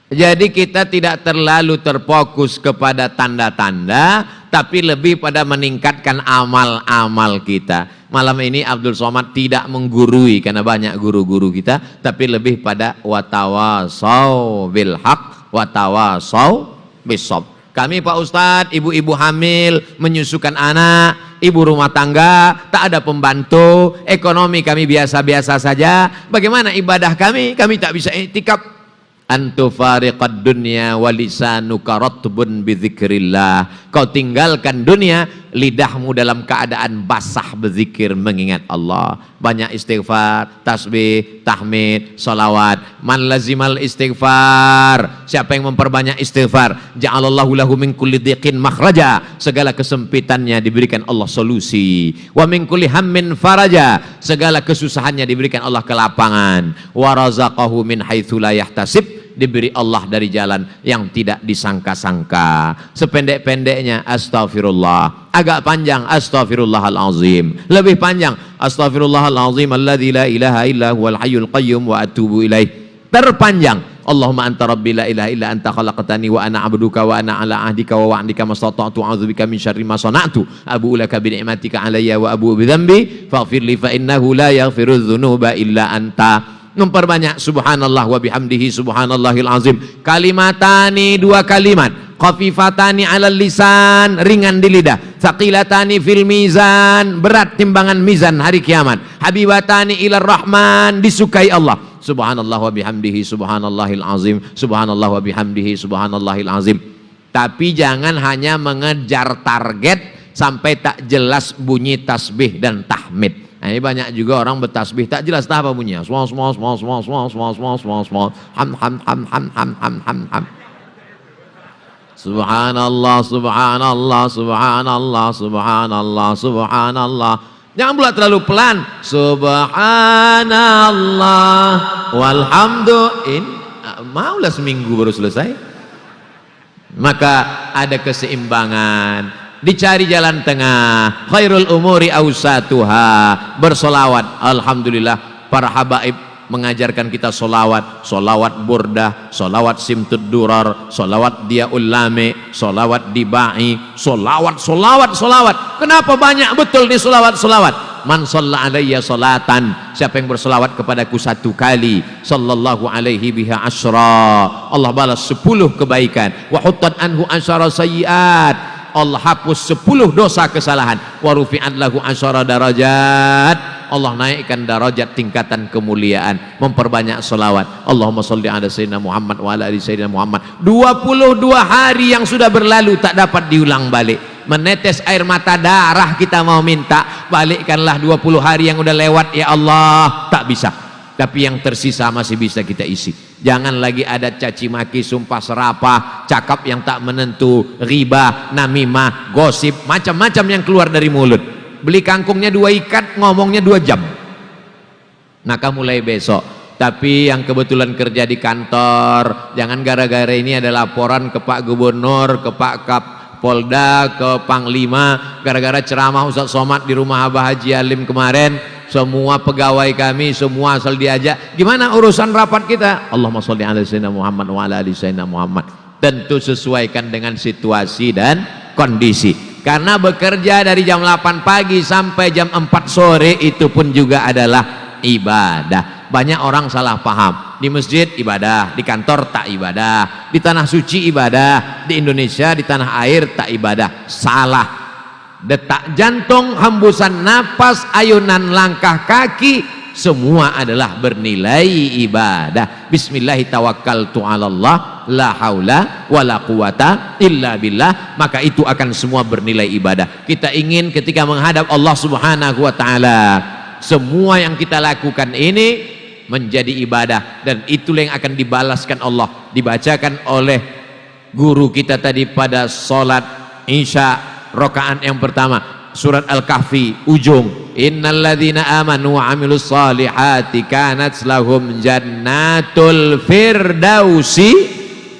Jadi kita tidak terlalu terfokus kepada tanda-tanda, tapi lebih pada meningkatkan amal-amal kita. Malam ini Abdul Somad tidak menggurui karena banyak guru-guru kita, tapi lebih pada watawasau bil haq, watawasau bisab. Kami Pak Ustadz, ibu-ibu hamil, menyusukan anak, ibu rumah tangga, tak ada pembantu, ekonomi kami biasa-biasa saja. Bagaimana ibadah kami? Kami tak bisa iktikaf. Antufariqad dunya walisanuka ratbun bidzikrillah. Kau tinggalkan dunia, lidahmu dalam keadaan basah berzikir mengingat Allah. Banyak istighfar, tasbih, tahmid, salawat. Man lazimal istighfar, siapa yang memperbanyak istighfar, ja'alallahu lahu min kulli dhiqin makhraja, segala kesempitannya diberikan Allah solusi. Wa min kulli hammin faraja, segala kesusahannya diberikan Allah kelapangan. Wa razaqahu min haitsu la yahtasib, diberi Allah dari jalan yang tidak disangka-sangka. Sependek-pendeknya astaghfirullah, agak panjang astaghfirullahalazim, lebih panjang astaghfirullahalazim alladzi la ilaha illa huwal hayyul qayyum wa atubu ilaih. Terpanjang Allahumma anta rabbi la ilaha illa anta khalaqtani wa ana abduka wa ana ala ahdika wa wa'dika mastata'tu a'udzubika min syarri ma sana'tu abu'u laka bi ni'matika alayya wa abu'u bi dzambi faghfir li fa innahu la yaghfiru dzunuba illa anta. Memperbanyak subhanallah wa bihamdihi subhanallahil azim. Kalimatani, 2 kalimat. Khafifatani 'alal lisan, ringan di lidah. Tsaqilatani fil mizan, berat timbangan mizan hari kiamat. Habibatani ilar rahman, disukai Allah. Subhanallah wa bihamdihi subhanallahil azim. Subhanallah wa bihamdihi subhanallahil azim. Tapi jangan hanya mengejar target sampai tak jelas bunyi tasbih dan tahmid. Nah, ini banyak juga orang bertasbih tak jelas apa bunyinya. Ham ham ham ham ham ham ham ham. Subhanallah, subhanallah, subhanallah, subhanallah, subhanallah. Jangan pula terlalu pelan. Subhanallah walhamdulillah. Maulah seminggu baru selesai. Maka ada keseimbangan, dicari jalan tengah. Khairul umuri awsatuha, bersolawat. Alhamdulillah para habaib mengajarkan kita solawat, solawat burdah, solawat simtud durar, solawat diaul lame, solawat dibai, solawat, solawat, solawat. Kenapa banyak betul nih solawat, solawat? Man shalla alayya salatan, siapa yang bersolawat kepadaku 1 kali, sallallahu alaihi biha asyra, Allah balas 10 kebaikan. Wa huttat anhu asyara sayyiat, Allah hapus 10 dosa kesalahan. Wa rufi'at lahu asyara darajat, Allah naikkan darajat tingkatan kemuliaan. Memperbanyak selawat. Allahumma salli ala sayyidina Muhammad wa ala ali sayyidina Muhammad. 22 hari yang sudah berlalu tak dapat diulang balik. Menetes air mata darah kita mau minta, balikkanlah 20 hari yang udah lewat ya Allah. Tak bisa. Tapi yang tersisa masih bisa kita isi. Jangan lagi ada caci maki, sumpah serapah, cakap yang tak menentu, riba, namimah, gosip, macam-macam yang keluar dari mulut. Beli kangkungnya 2 ikat, ngomongnya 2 jam. Maka mulai besok. Tapi yang kebetulan kerja di kantor, jangan gara-gara ini ada laporan ke Pak Gubernur, ke Pak Kapolda, ke Panglima, gara-gara ceramah Ustaz Somad di rumah Abah Haji Alim kemarin, semua pegawai kami semua asal diajak. Gimana urusan rapat kita? Allahumma sholli ala sayyidina Muhammad wa ala ali sayyidina Muhammad. Tentu sesuaikan dengan situasi dan kondisi. Karena bekerja dari jam 8 pagi sampai jam 4 sore itu pun juga adalah ibadah. Banyak orang salah paham. Di masjid ibadah, di kantor tak ibadah, di tanah suci ibadah, di Indonesia di tanah air tak ibadah. Salah. Detak jantung, hembusan napas, ayunan langkah kaki, semua adalah bernilai ibadah. Bismillahi tawakkaltu 'alallah, la haula wala quwata illa billah. Maka itu akan semua bernilai ibadah. Kita ingin ketika menghadap Allah Subhanahu wa taala, semua yang kita lakukan ini menjadi ibadah, dan itulah yang akan dibalaskan Allah. Dibacakan oleh guru kita tadi pada salat Isya rakaat yang pertama, surat Al-Kahfi ujung, innalladzina amanu wa amilus salihati kanat lahum jannatul firdausi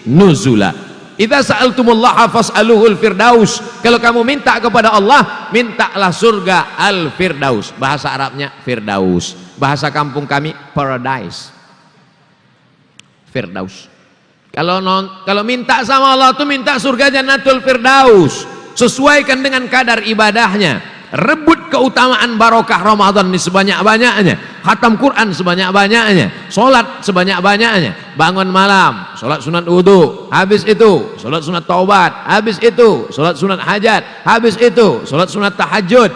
nuzula. Idza sa'altumullaha fas'aluhul firdaus. Kalau kamu minta kepada Allah, mintalah surga al-firdaus. Bahasa Arabnya firdaus, bahasa kampung kami paradise, firdaus. Kalau minta sama Allah tuh minta surga jannatul firdaus. Sesuaikan dengan kadar ibadahnya. Rebut keutamaan barokah Ramadan ini sebanyak-banyaknya. Khatam Quran sebanyak-banyaknya. Sholat sebanyak-banyaknya. Bangun malam, sholat sunat wudu. Habis itu, sholat sunat taubat. Habis itu, sholat sunat hajat. Habis itu, sholat sunat tahajud.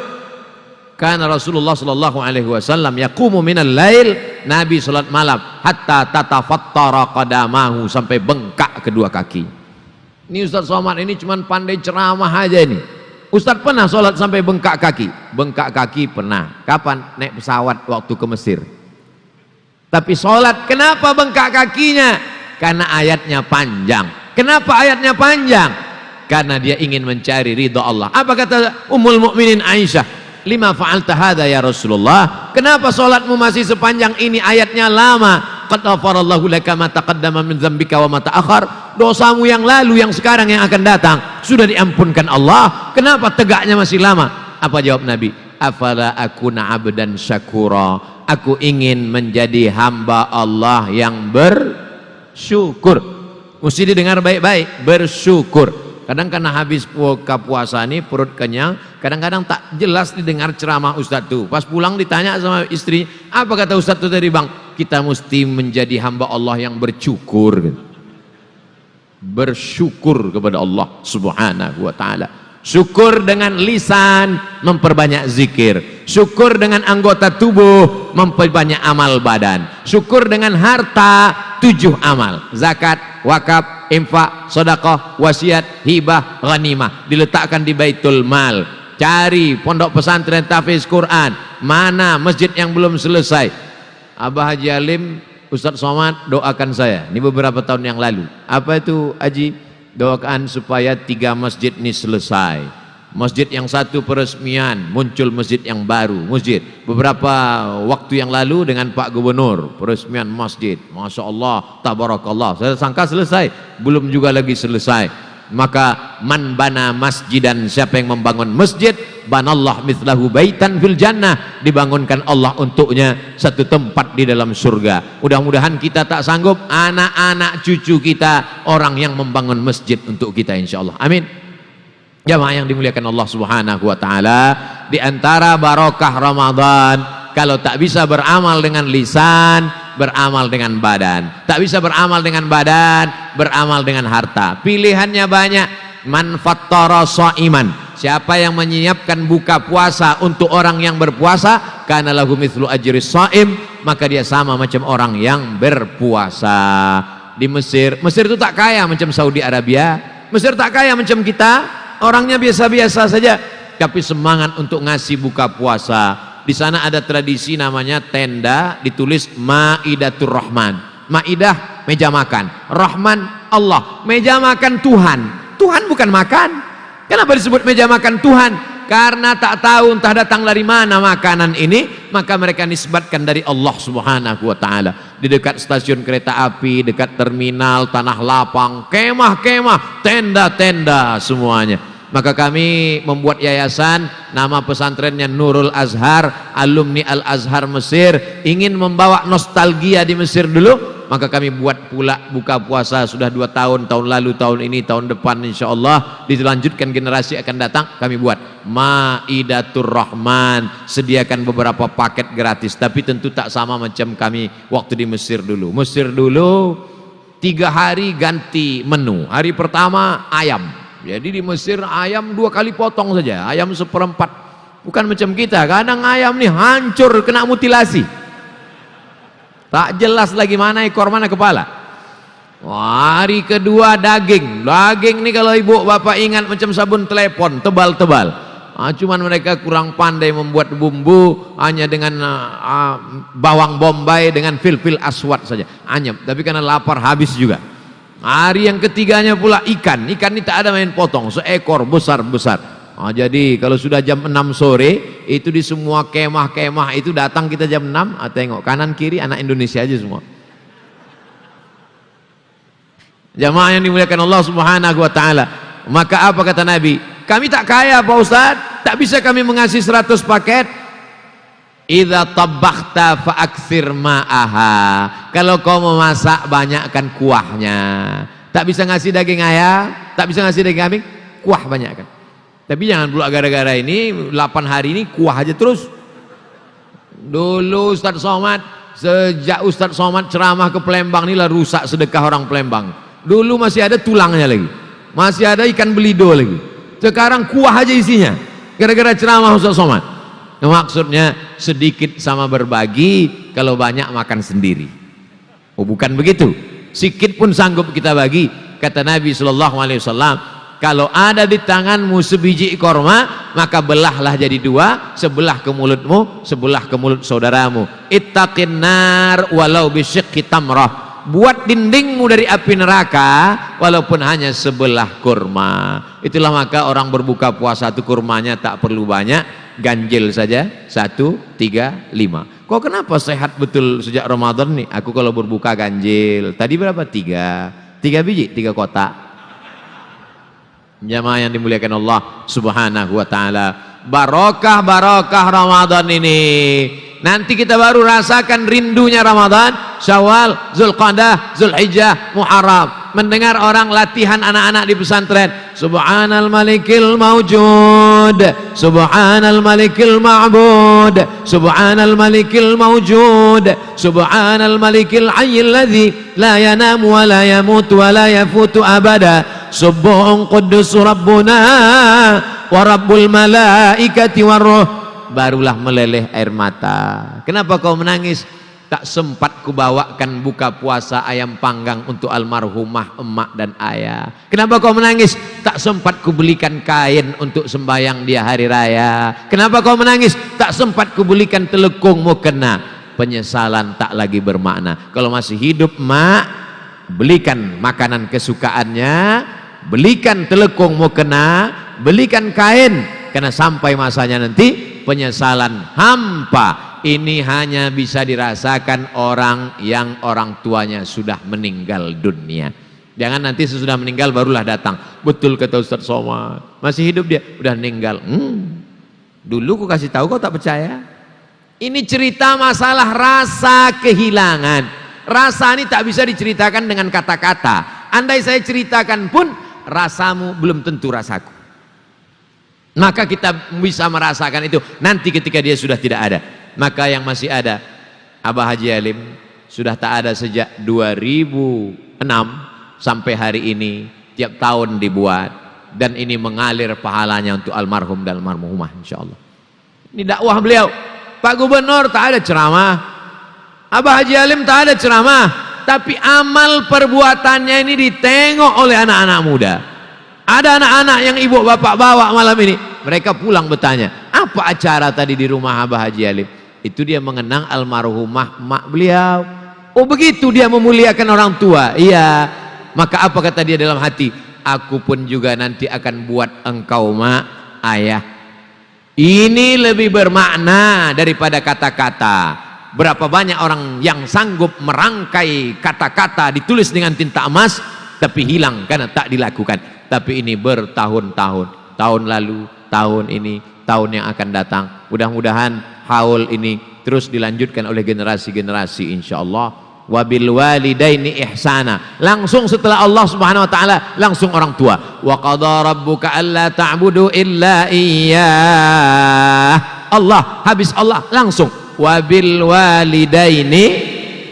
Karena Rasulullah sallallahu alaihi wasallam yaqumu minal lail, Nabi sholat malam hatta tatafattara qadamahu, sampai bengkak kedua kaki. Ini Ustaz Somad ini cuman pandai ceramah aja ini. Ustaz pernah sholat sampai bengkak kaki? Bengkak kaki pernah. Kapan? Naik pesawat waktu ke Mesir. Tapi sholat, kenapa bengkak kakinya? Karena ayatnya panjang. Kenapa ayatnya panjang? Karena dia ingin mencari ridha Allah. Apa kata Ummul Mukminin Aisyah? Lima fa'alta hadza ya Rasulullah? Kenapa sholatmu masih sepanjang ini, ayatnya lama? Qad ghafarallahu laka ma taqaddama min dzambika wa ma ta'akhkhar. Dosamu yang lalu, yang sekarang, yang akan datang sudah diampunkan Allah. Kenapa tegaknya masih lama? Apa jawab Nabi? Afala akuna abdan syakura. Aku ingin menjadi hamba Allah yang bersyukur. Mesti didengar baik-baik, bersyukur. Kadang karena habis buka puasa ini perut kenyang, kadang-kadang tak jelas didengar ceramah Ustaz tuh. Pas pulang ditanya sama istri, apa kata Ustaz tuh tadi bang? Kita mesti menjadi hamba Allah yang bersyukur. bersyukur kepada Allah Subhanahu wa taala. Syukur dengan lisan, memperbanyak zikir. Syukur dengan anggota tubuh, memperbanyak amal badan. Syukur dengan harta, 7 amal: zakat, wakaf, infak, sedekah, wasiat, hibah, ghanimah. Diletakkan di Baitul Mal. Cari pondok pesantren tahfiz Quran, mana masjid yang belum selesai. Abah Haji Alim, Ustaz Somad doakan saya. Ini beberapa tahun yang lalu. Apa itu Haji? Doakan supaya 3 masjid ini selesai. Masjid yang satu peresmian, muncul masjid yang baru. Masjid beberapa waktu yang lalu dengan Pak Gubernur, peresmian masjid. Masya Allah, tabarakallah. Saya sangka selesai, belum juga lagi selesai. Maka man bana masjidan, siapa yang membangun masjid, banallah mithlahu baitan fil jannah, dibangunkan Allah untuknya satu tempat di dalam surga. Mudah-mudahan kita tak sanggup, anak-anak cucu kita orang yang membangun masjid untuk kita insyaallah. Amin. Jamaah yang dimuliakan Allah Subhanahu wa taala, di antara barokah Ramadan, kalau tak bisa beramal dengan lisan, beramal dengan badan. Tak bisa beramal dengan badan, beramal dengan harta. Pilihannya banyak. Man fattara shaiman, siapa yang menyiapkan buka puasa untuk orang yang berpuasa, kana lahu mithlu ajri shaim, maka dia sama macam orang yang berpuasa. Di Mesir, Mesir itu tak kaya macam Saudi Arabia. Mesir tak kaya macam kita, orangnya biasa-biasa saja, tapi semangat untuk ngasih buka puasa. Di sana ada tradisi namanya tenda, ditulis Maidatur Rahman. Maidah, meja makan. Rahman, Allah. Meja makan Tuhan. Tuhan bukan makan. Kenapa disebut meja makan Tuhan? Karena tak tahu entah datang dari mana makanan ini, maka mereka nisbatkan dari Allah Subhanahu wa taala. Di dekat stasiun kereta api, dekat terminal, tanah lapang, kemah-kemah, tenda-tenda semuanya. Maka kami membuat yayasan, nama pesantrennya Nurul Azhar, alumni Al-Azhar Mesir, ingin membawa nostalgia di Mesir dulu. Maka kami buat pula buka puasa sudah 2 tahun, tahun lalu, tahun ini, tahun depan insyaallah dilanjutkan generasi akan datang. Kami buat Maidatur Rahman, sediakan beberapa paket gratis, tapi tentu tak sama macam kami waktu di Mesir dulu. Mesir dulu 3 hari ganti menu. Hari pertama ayam. Jadi di Mesir ayam 2 kali potong saja, ayam 1/4. Bukan macam kita, kadang ayam nih hancur kena mutilasi. Tak jelas lagi mana ekor mana kepala. Hari kedua daging. Daging nih kalau ibu bapak ingat macam sabun telepon, tebal-tebal. Cuman mereka kurang pandai membuat bumbu, hanya dengan bawang bombay dengan fil-fil aswad saja. Anyep, tapi karena lapar habis juga. Hari yang ketiganya pula ikan ini tak ada main potong, seekor besar-besar. Jadi kalau sudah jam 6 sore itu di semua kemah-kemah itu datang kita jam 6, tengok kanan kiri anak Indonesia aja semua. Jamaah yang dimuliakan Allah Subhanahu wa taala. Maka apa kata Nabi? Kami tak kaya Pak Ustaz, tak bisa kami mengasih 100 paket. Idza tabakhta fa aktsir ma'aha. Kalau kau memasak banyakkan kuahnya. Tak bisa ngasih daging ayam, tak bisa ngasih daging kambing, kuah banyakkan. Tapi jangan pula gara-gara ini 8 hari ini kuah aja terus. Dulu Ustaz Somad, sejak Ustaz Somad ceramah ke Palembang inilah rusak sedekah orang Palembang. Dulu masih ada tulangnya lagi, masih ada ikan belido lagi. Sekarang kuah aja isinya, gara-gara ceramah Ustaz Somad. Maksudnya sedikit sama berbagi, kalau banyak makan sendiri. Oh bukan begitu, sikit pun sanggup kita bagi. Kata Nabi SAW, kalau ada di tanganmu sebiji korma, maka belahlah jadi 2, sebelah ke mulutmu, sebelah ke mulut saudaramu. Ittaqin nar walau bisyiqqi tamrah. Buat dindingmu dari api neraka walaupun hanya sebelah kurma. Itulah maka orang berbuka puasa itu kurmanya tak perlu banyak, ganjil saja 1, 3, 5. Kok kenapa sehat betul sejak Ramadan nih? Aku kalau berbuka ganjil. Tadi berapa? 3 biji, 3 kotak. Jamaah yang dimuliakan Allah Subhanahu wa taala. Barokah Ramadan ini. Nanti kita baru rasakan rindunya Ramadan, Syawal, Zulqa'dah, Zulhijjah, Muharram. mendengar orang latihan anak-anak di pesantren. Subhanal malikil mawjud, subhanal malikil ma'bud, subhanal malikil mawjud, subhanal malikil hayyil ladzi la yanamu wa la yamutu wa la yafutu abada, subuhun quddus rabbuna wa rabbul malaikati warruh. Barulah meleleh air mata. Kenapa kau menangis? Tak sempat kubawakan buka puasa ayam panggang untuk almarhumah emak dan ayah. Kenapa kau menangis? Tak sempat kubelikan kain untuk sembahyang dia hari raya. Kenapa kau menangis? Tak sempat kubelikan telekung mukena. Penyesalan tak lagi bermakna. Kalau masih hidup mak, belikan makanan kesukaannya, belikan telekung mukena, belikan kain. Karena sampai masanya nanti penyesalan hampa. Ini hanya bisa dirasakan orang yang orang tuanya sudah meninggal dunia. Jangan nanti sesudah meninggal barulah datang. Betul kata Ustaz Somad, masih hidup dia, udah meninggal. Dulu ku kasih tahu kau tak percaya. Ini cerita masalah rasa kehilangan. Rasa ini tak bisa diceritakan dengan kata-kata. Andai saya ceritakan pun rasamu belum tentu rasaku. Maka kita bisa merasakan itu nanti ketika dia sudah tidak ada. Maka yang masih ada, Abah Haji Alim sudah tak ada sejak 2006 sampai hari ini, tiap tahun dibuat, dan ini mengalir pahalanya untuk almarhum dan almarhumah insyaallah. Ini dakwah beliau. Pak Gubernur tak ada ceramah, Abah Haji Alim tak ada ceramah, tapi amal perbuatannya ini ditengok oleh anak-anak muda. Ada anak-anak yang ibu bapak bawa malam ini, mereka pulang bertanya, apa acara tadi di rumah Abah Haji Alim? Itu dia mengenang almarhumah mak beliau. Oh begitu dia memuliakan orang tua. Iya. Maka apa kata dia dalam hati? Aku pun juga nanti akan buat engkau mak, ayah. Ini lebih bermakna daripada kata-kata. Berapa banyak orang yang sanggup merangkai kata-kata ditulis dengan tinta emas, tapi hilang karena tak dilakukan. Tapi ini bertahun-tahun. Tahun lalu, tahun ini, tahun yang akan datang. Mudah-mudahan haul ini terus dilanjutkan oleh generasi-generasi insyaallah. Wabil walidaini ihsana. Langsung setelah Allah Subhanahu wa taala langsung orang tua. Wa qadara rabbuka alla ta'budu illa iyyah. Allah, habis Allah langsung wabil walidaini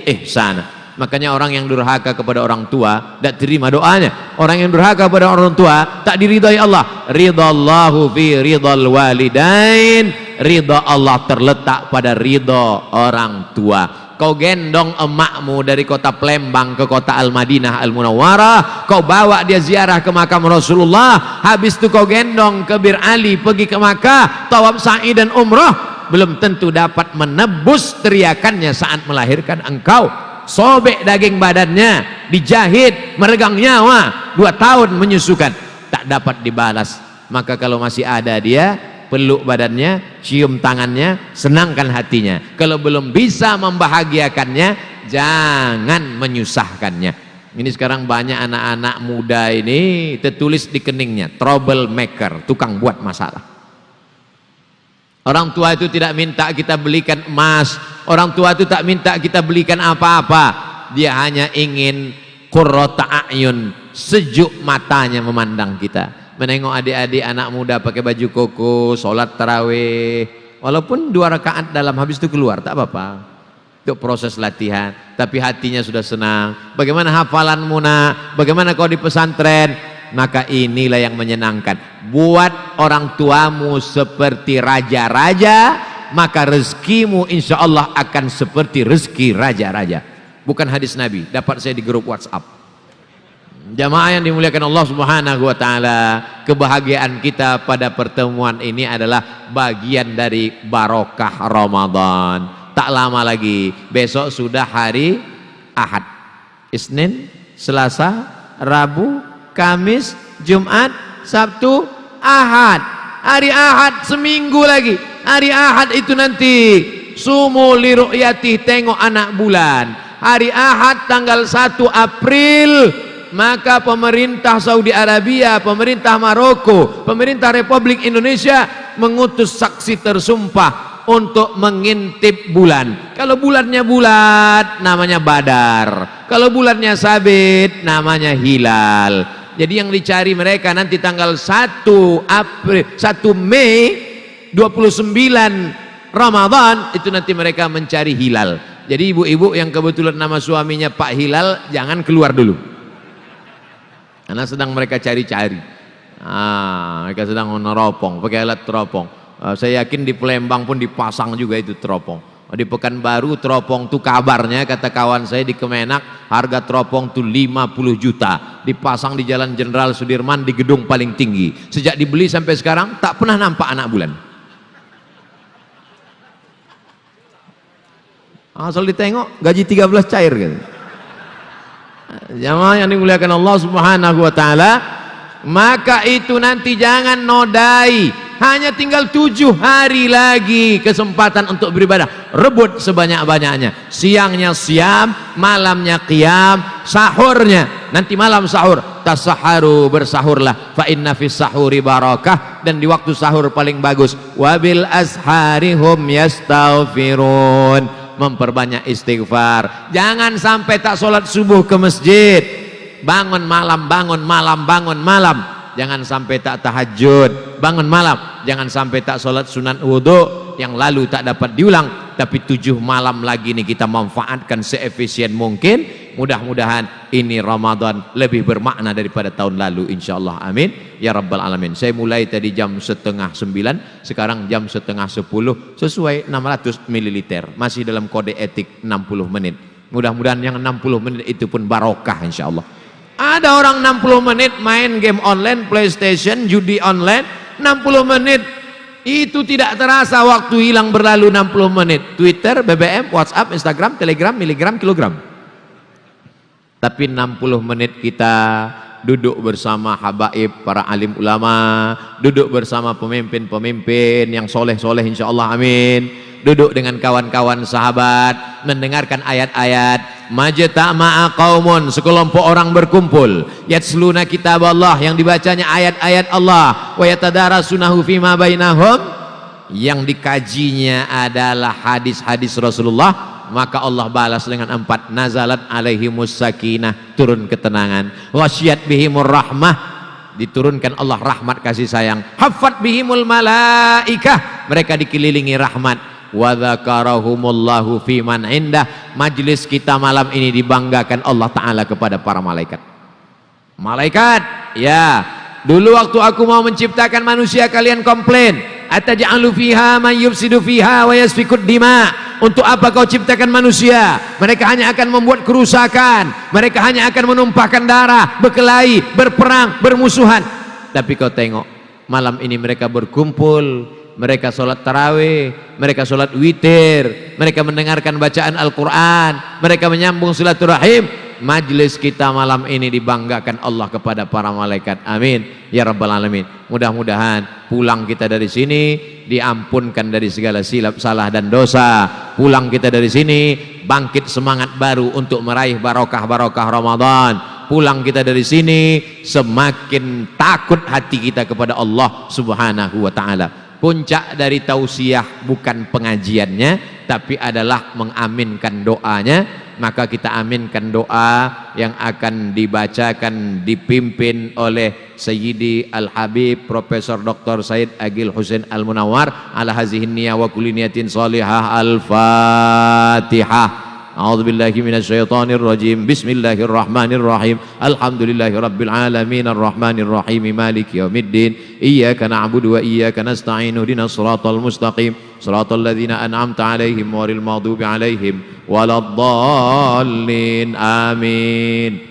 ihsana. Makanya orang yang durhaka kepada orang tua tak terima doanya. Orang yang durhaka kepada orang tua tak diridhai Allah. Ridallahu fi ridal walidain. Ridha Allah terletak pada ridha orang tua. Kau gendong emakmu dari kota Palembang ke kota Al-Madinah Al-Munawwarah, kau bawa dia ziarah ke makam Rasulullah, habis itu kau gendong ke Bir Ali pergi ke Makkah, tawaf sa'i dan umrah, belum tentu dapat menebus teriakannya saat melahirkan engkau. Sobek daging badannya, dijahit, meregang nyawa, 2 tahun menyusukan, tak dapat dibalas. Maka kalau masih ada dia, peluk badannya, cium tangannya, senangkan hatinya. Kalau belum bisa membahagiakannya, jangan menyusahkannya. Ini sekarang banyak anak-anak muda ini tertulis di keningnya, troublemaker, tukang buat masalah. Orang tua itu tidak minta kita belikan emas, orang tua itu tak minta kita belikan apa-apa. Dia hanya ingin qurrata a'yun, sejuk matanya memandang kita. Menengok adik-adik anak muda pakai baju koko, sholat tarawih, walaupun 2 rakaat dalam, habis itu keluar, tak apa-apa. Itu proses latihan, tapi hatinya sudah senang. Bagaimana hafalanmu nak? Bagaimana kau di pesantren? Maka inilah yang menyenangkan. Buat orang tuamu seperti raja-raja, maka rezekimu insya Allah akan seperti rezeki raja-raja. Bukan hadis Nabi, dapat saya di grup WhatsApp. Jamaah yang dimuliakan Allah Subhanahu wa taala, kebahagiaan kita pada pertemuan ini adalah bagian dari barokah Ramadan. Tak lama lagi, besok sudah hari Ahad. Isnin, Selasa, Rabu, Kamis, Jumat, Sabtu, Ahad. Hari Ahad seminggu lagi. Hari Ahad itu nanti sumu li ru'yati, tengok anak bulan. Hari Ahad tanggal 1 April, maka pemerintah Saudi Arabia, pemerintah Maroko, pemerintah Republik Indonesia mengutus saksi tersumpah untuk mengintip bulan. Kalau bulannya bulat namanya badar, kalau bulannya sabit namanya hilal. Jadi yang dicari mereka nanti tanggal 1 Mei 29 Ramadan itu nanti mereka mencari hilal. Jadi ibu-ibu yang kebetulan nama suaminya Pak Hilal jangan keluar dulu, karena sedang mereka cari-cari. Mereka sedang meneropong pakai alat teropong. Saya yakin di Palembang pun dipasang juga itu teropong. Di Pekanbaru teropong tuh kabarnya kata kawan saya di Kemenak harga teropong tuh 50 juta. Dipasang di Jalan Jenderal Sudirman di gedung paling tinggi. Sejak dibeli sampai sekarang tak pernah nampak anak bulan. Asal ditengok gaji 13 cair gitu. Jamaah yang dimuliakan Allah Subhanahu wa taala, maka itu nanti jangan nodai. Hanya tinggal 7 hari lagi kesempatan untuk beribadah. Rebut sebanyak-banyaknya. Siangnya siam, malamnya qiyam, sahurnya nanti malam sahur. Tasaharu, bersahurlah. Fa inna fis sahuri barakah, dan di waktu sahur paling bagus. Wabil ashari hum yastaghfirun. Memperbanyak istighfar. Jangan sampai tak sholat subuh ke masjid. Bangun malam, bangun malam, bangun malam. Jangan sampai tak tahajud, bangun malam. Jangan sampai tak sholat sunat wudhu yang lalu tak dapat diulang. Tapi 7 malam lagi nih kita manfaatkan seefisien mungkin. Mudah-mudahan ini Ramadan lebih bermakna daripada tahun lalu, insyaallah. Amin ya rabbal alamin. Saya mulai tadi jam 8:30, sekarang jam 9:30 sesuai 600 ml. Masih dalam kode etik 60 menit. Mudah-mudahan yang 60 menit itu pun barokah insyaallah. Ada orang 60 menit main game online, PlayStation, judi online, 60 menit itu tidak terasa waktu hilang berlalu 60 menit. Twitter, BBM, WhatsApp, Instagram, Telegram, miligram, kilogram. Tapi 60 menit kita duduk bersama habaib, para alim ulama, duduk bersama pemimpin-pemimpin yang soleh-soleh insyaallah, amin. Duduk dengan kawan-kawan sahabat, mendengarkan ayat-ayat. Majtama'a qaumun, sekelompok orang berkumpul, yatsluna kitab Allah, yang dibacanya ayat-ayat Allah, wa yatadarasunahu fima bainahum, yang dikajinya adalah hadis-hadis Rasulullah, maka Allah balas dengan 4. Nazalat alaihimus sakinah, turun ketenangan. Wasyiyat bihimur rahmah, diturunkan Allah rahmat kasih sayang. Haffat bihimul malaikah, mereka dikelilingi rahmat. Wa dzakarahumullahu fi man indah, majlis kita malam ini dibanggakan Allah Ta'ala kepada para malaikat. Malaikat, ya, dulu waktu aku mau menciptakan manusia kalian komplain, ataj'alu fiha man yufsidu fiha wa yasfikud dima. Untuk apa kau ciptakan manusia? Mereka hanya akan membuat kerusakan, mereka hanya akan menumpahkan darah, berkelahi, berperang, bermusuhan. Tapi kau tengok, malam ini mereka berkumpul, mereka sholat tarawih, mereka sholat witir, mereka mendengarkan bacaan Al-Quran, mereka menyambung silaturahim. Majlis kita malam ini dibanggakan Allah kepada para malaikat. Amin ya rabbal alamin. Mudah-mudahan pulang kita dari sini diampunkan dari segala silap, salah dan dosa. Pulang kita dari sini bangkit semangat baru untuk meraih barokah-barokah Ramadan. Pulang kita dari sini semakin takut hati kita kepada Allah Subhanahu wa ta'ala. Puncak dari tausiah bukan pengajiannya, tapi adalah mengaminkan doanya. Maka kita aminkan doa yang akan dibacakan, dipimpin oleh Sayyidi Al-Habib Profesor Dr. Said Agil Hussein Al-Munawwar ala hazihin niyah wa kulli niyatin salihah. Al-Fatihah. A'udzubillahi minasyaitonir rajim. Bismillahirrahmanirrahim. Alhamdulillahi rabbil alamin arrahmanir rahim maliki yaumiddin. Iyyaka na'budu wa iyyaka nasta'in. Ihdinas shiratal mustaqim. Shiratal ladzina an'amta 'alaihim ghairil maghdubi 'alaihim waladdallin. Amin.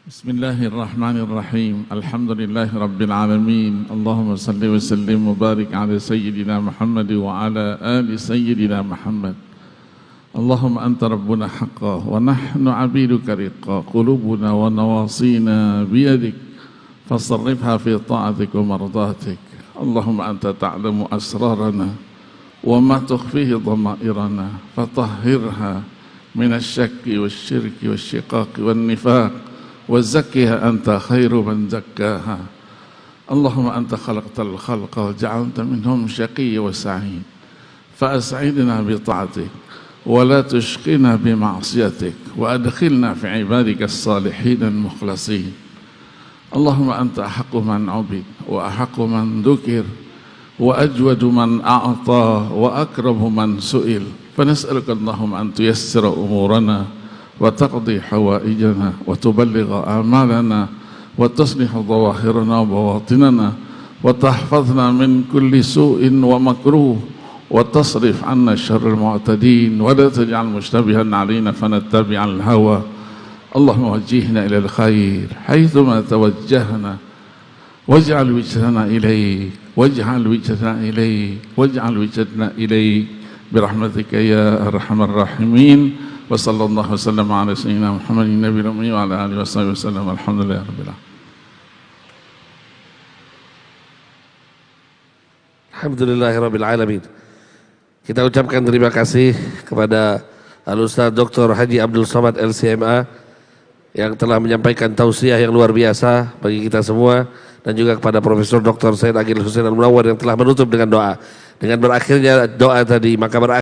Bismillahirrahmanirrahim. Alhamdulillahi rabbil alamin. Allahumma salli wa sallim wa barik ala sayyidina Muhammad wa ala ali sayyidina Muhammad. Allahumma anta rabbuna haqqa wa nahnu abiduka riqqa, qulubuna wa nawasina biyadik, fasarrifha fi ta'atik wa mardatik. Allahumma anta ta'lamu asrarana wa ma tukhfihi dhamairana, fatahhirha من الشك والشرك والشقاق والنفاق وزكها أنت خير من زكاها. اللهم أنت خلقت الخلق وجعلت منهم شقي وسعيد، فأسعدنا بطاعتك ولا تشقنا بمعصيتك، وأدخلنا في عبادك الصالحين المخلصين. اللهم أنت أحق من عبد وأحق من ذكر وأجود من أعطى وأكرم من سئل، فنسألك اللهم أن تيسر أمورنا وتقضي حوائجنا وتبلغ آمالنا وتصلح ظواهرنا وبواطننا وتحفظنا من كل سوء ومكروه وتصرف عنا شر المعتدين، ولا تجعل مشتبها علينا فنتبع الهوى. اللهم وجهنا إلى الخير حيثما توجهنا، واجعل وجهنا إليك، واجعل وجهنا إليك، واجعل وجهنا إليك برحمتك يا أرحم الراحمين. وصلى الله وسلم على سيدنا محمد النبي الأمي وعلى آله وصحبه وسلم. الحمد لله رب العالمين. Alhamdulillahirabbil alamin. Kita ucapkan terima kasih kepada Al-Ustaz Dr. Haji Abdul Somad LCMA yang telah menyampaikan tausiah yang luar biasa bagi kita semua, dan juga kepada Profesor Dr. Said Agil Hussein Al-Munawwar yang telah menutup dengan doa. Dengan berakhirnya doa tadi, maka berakhir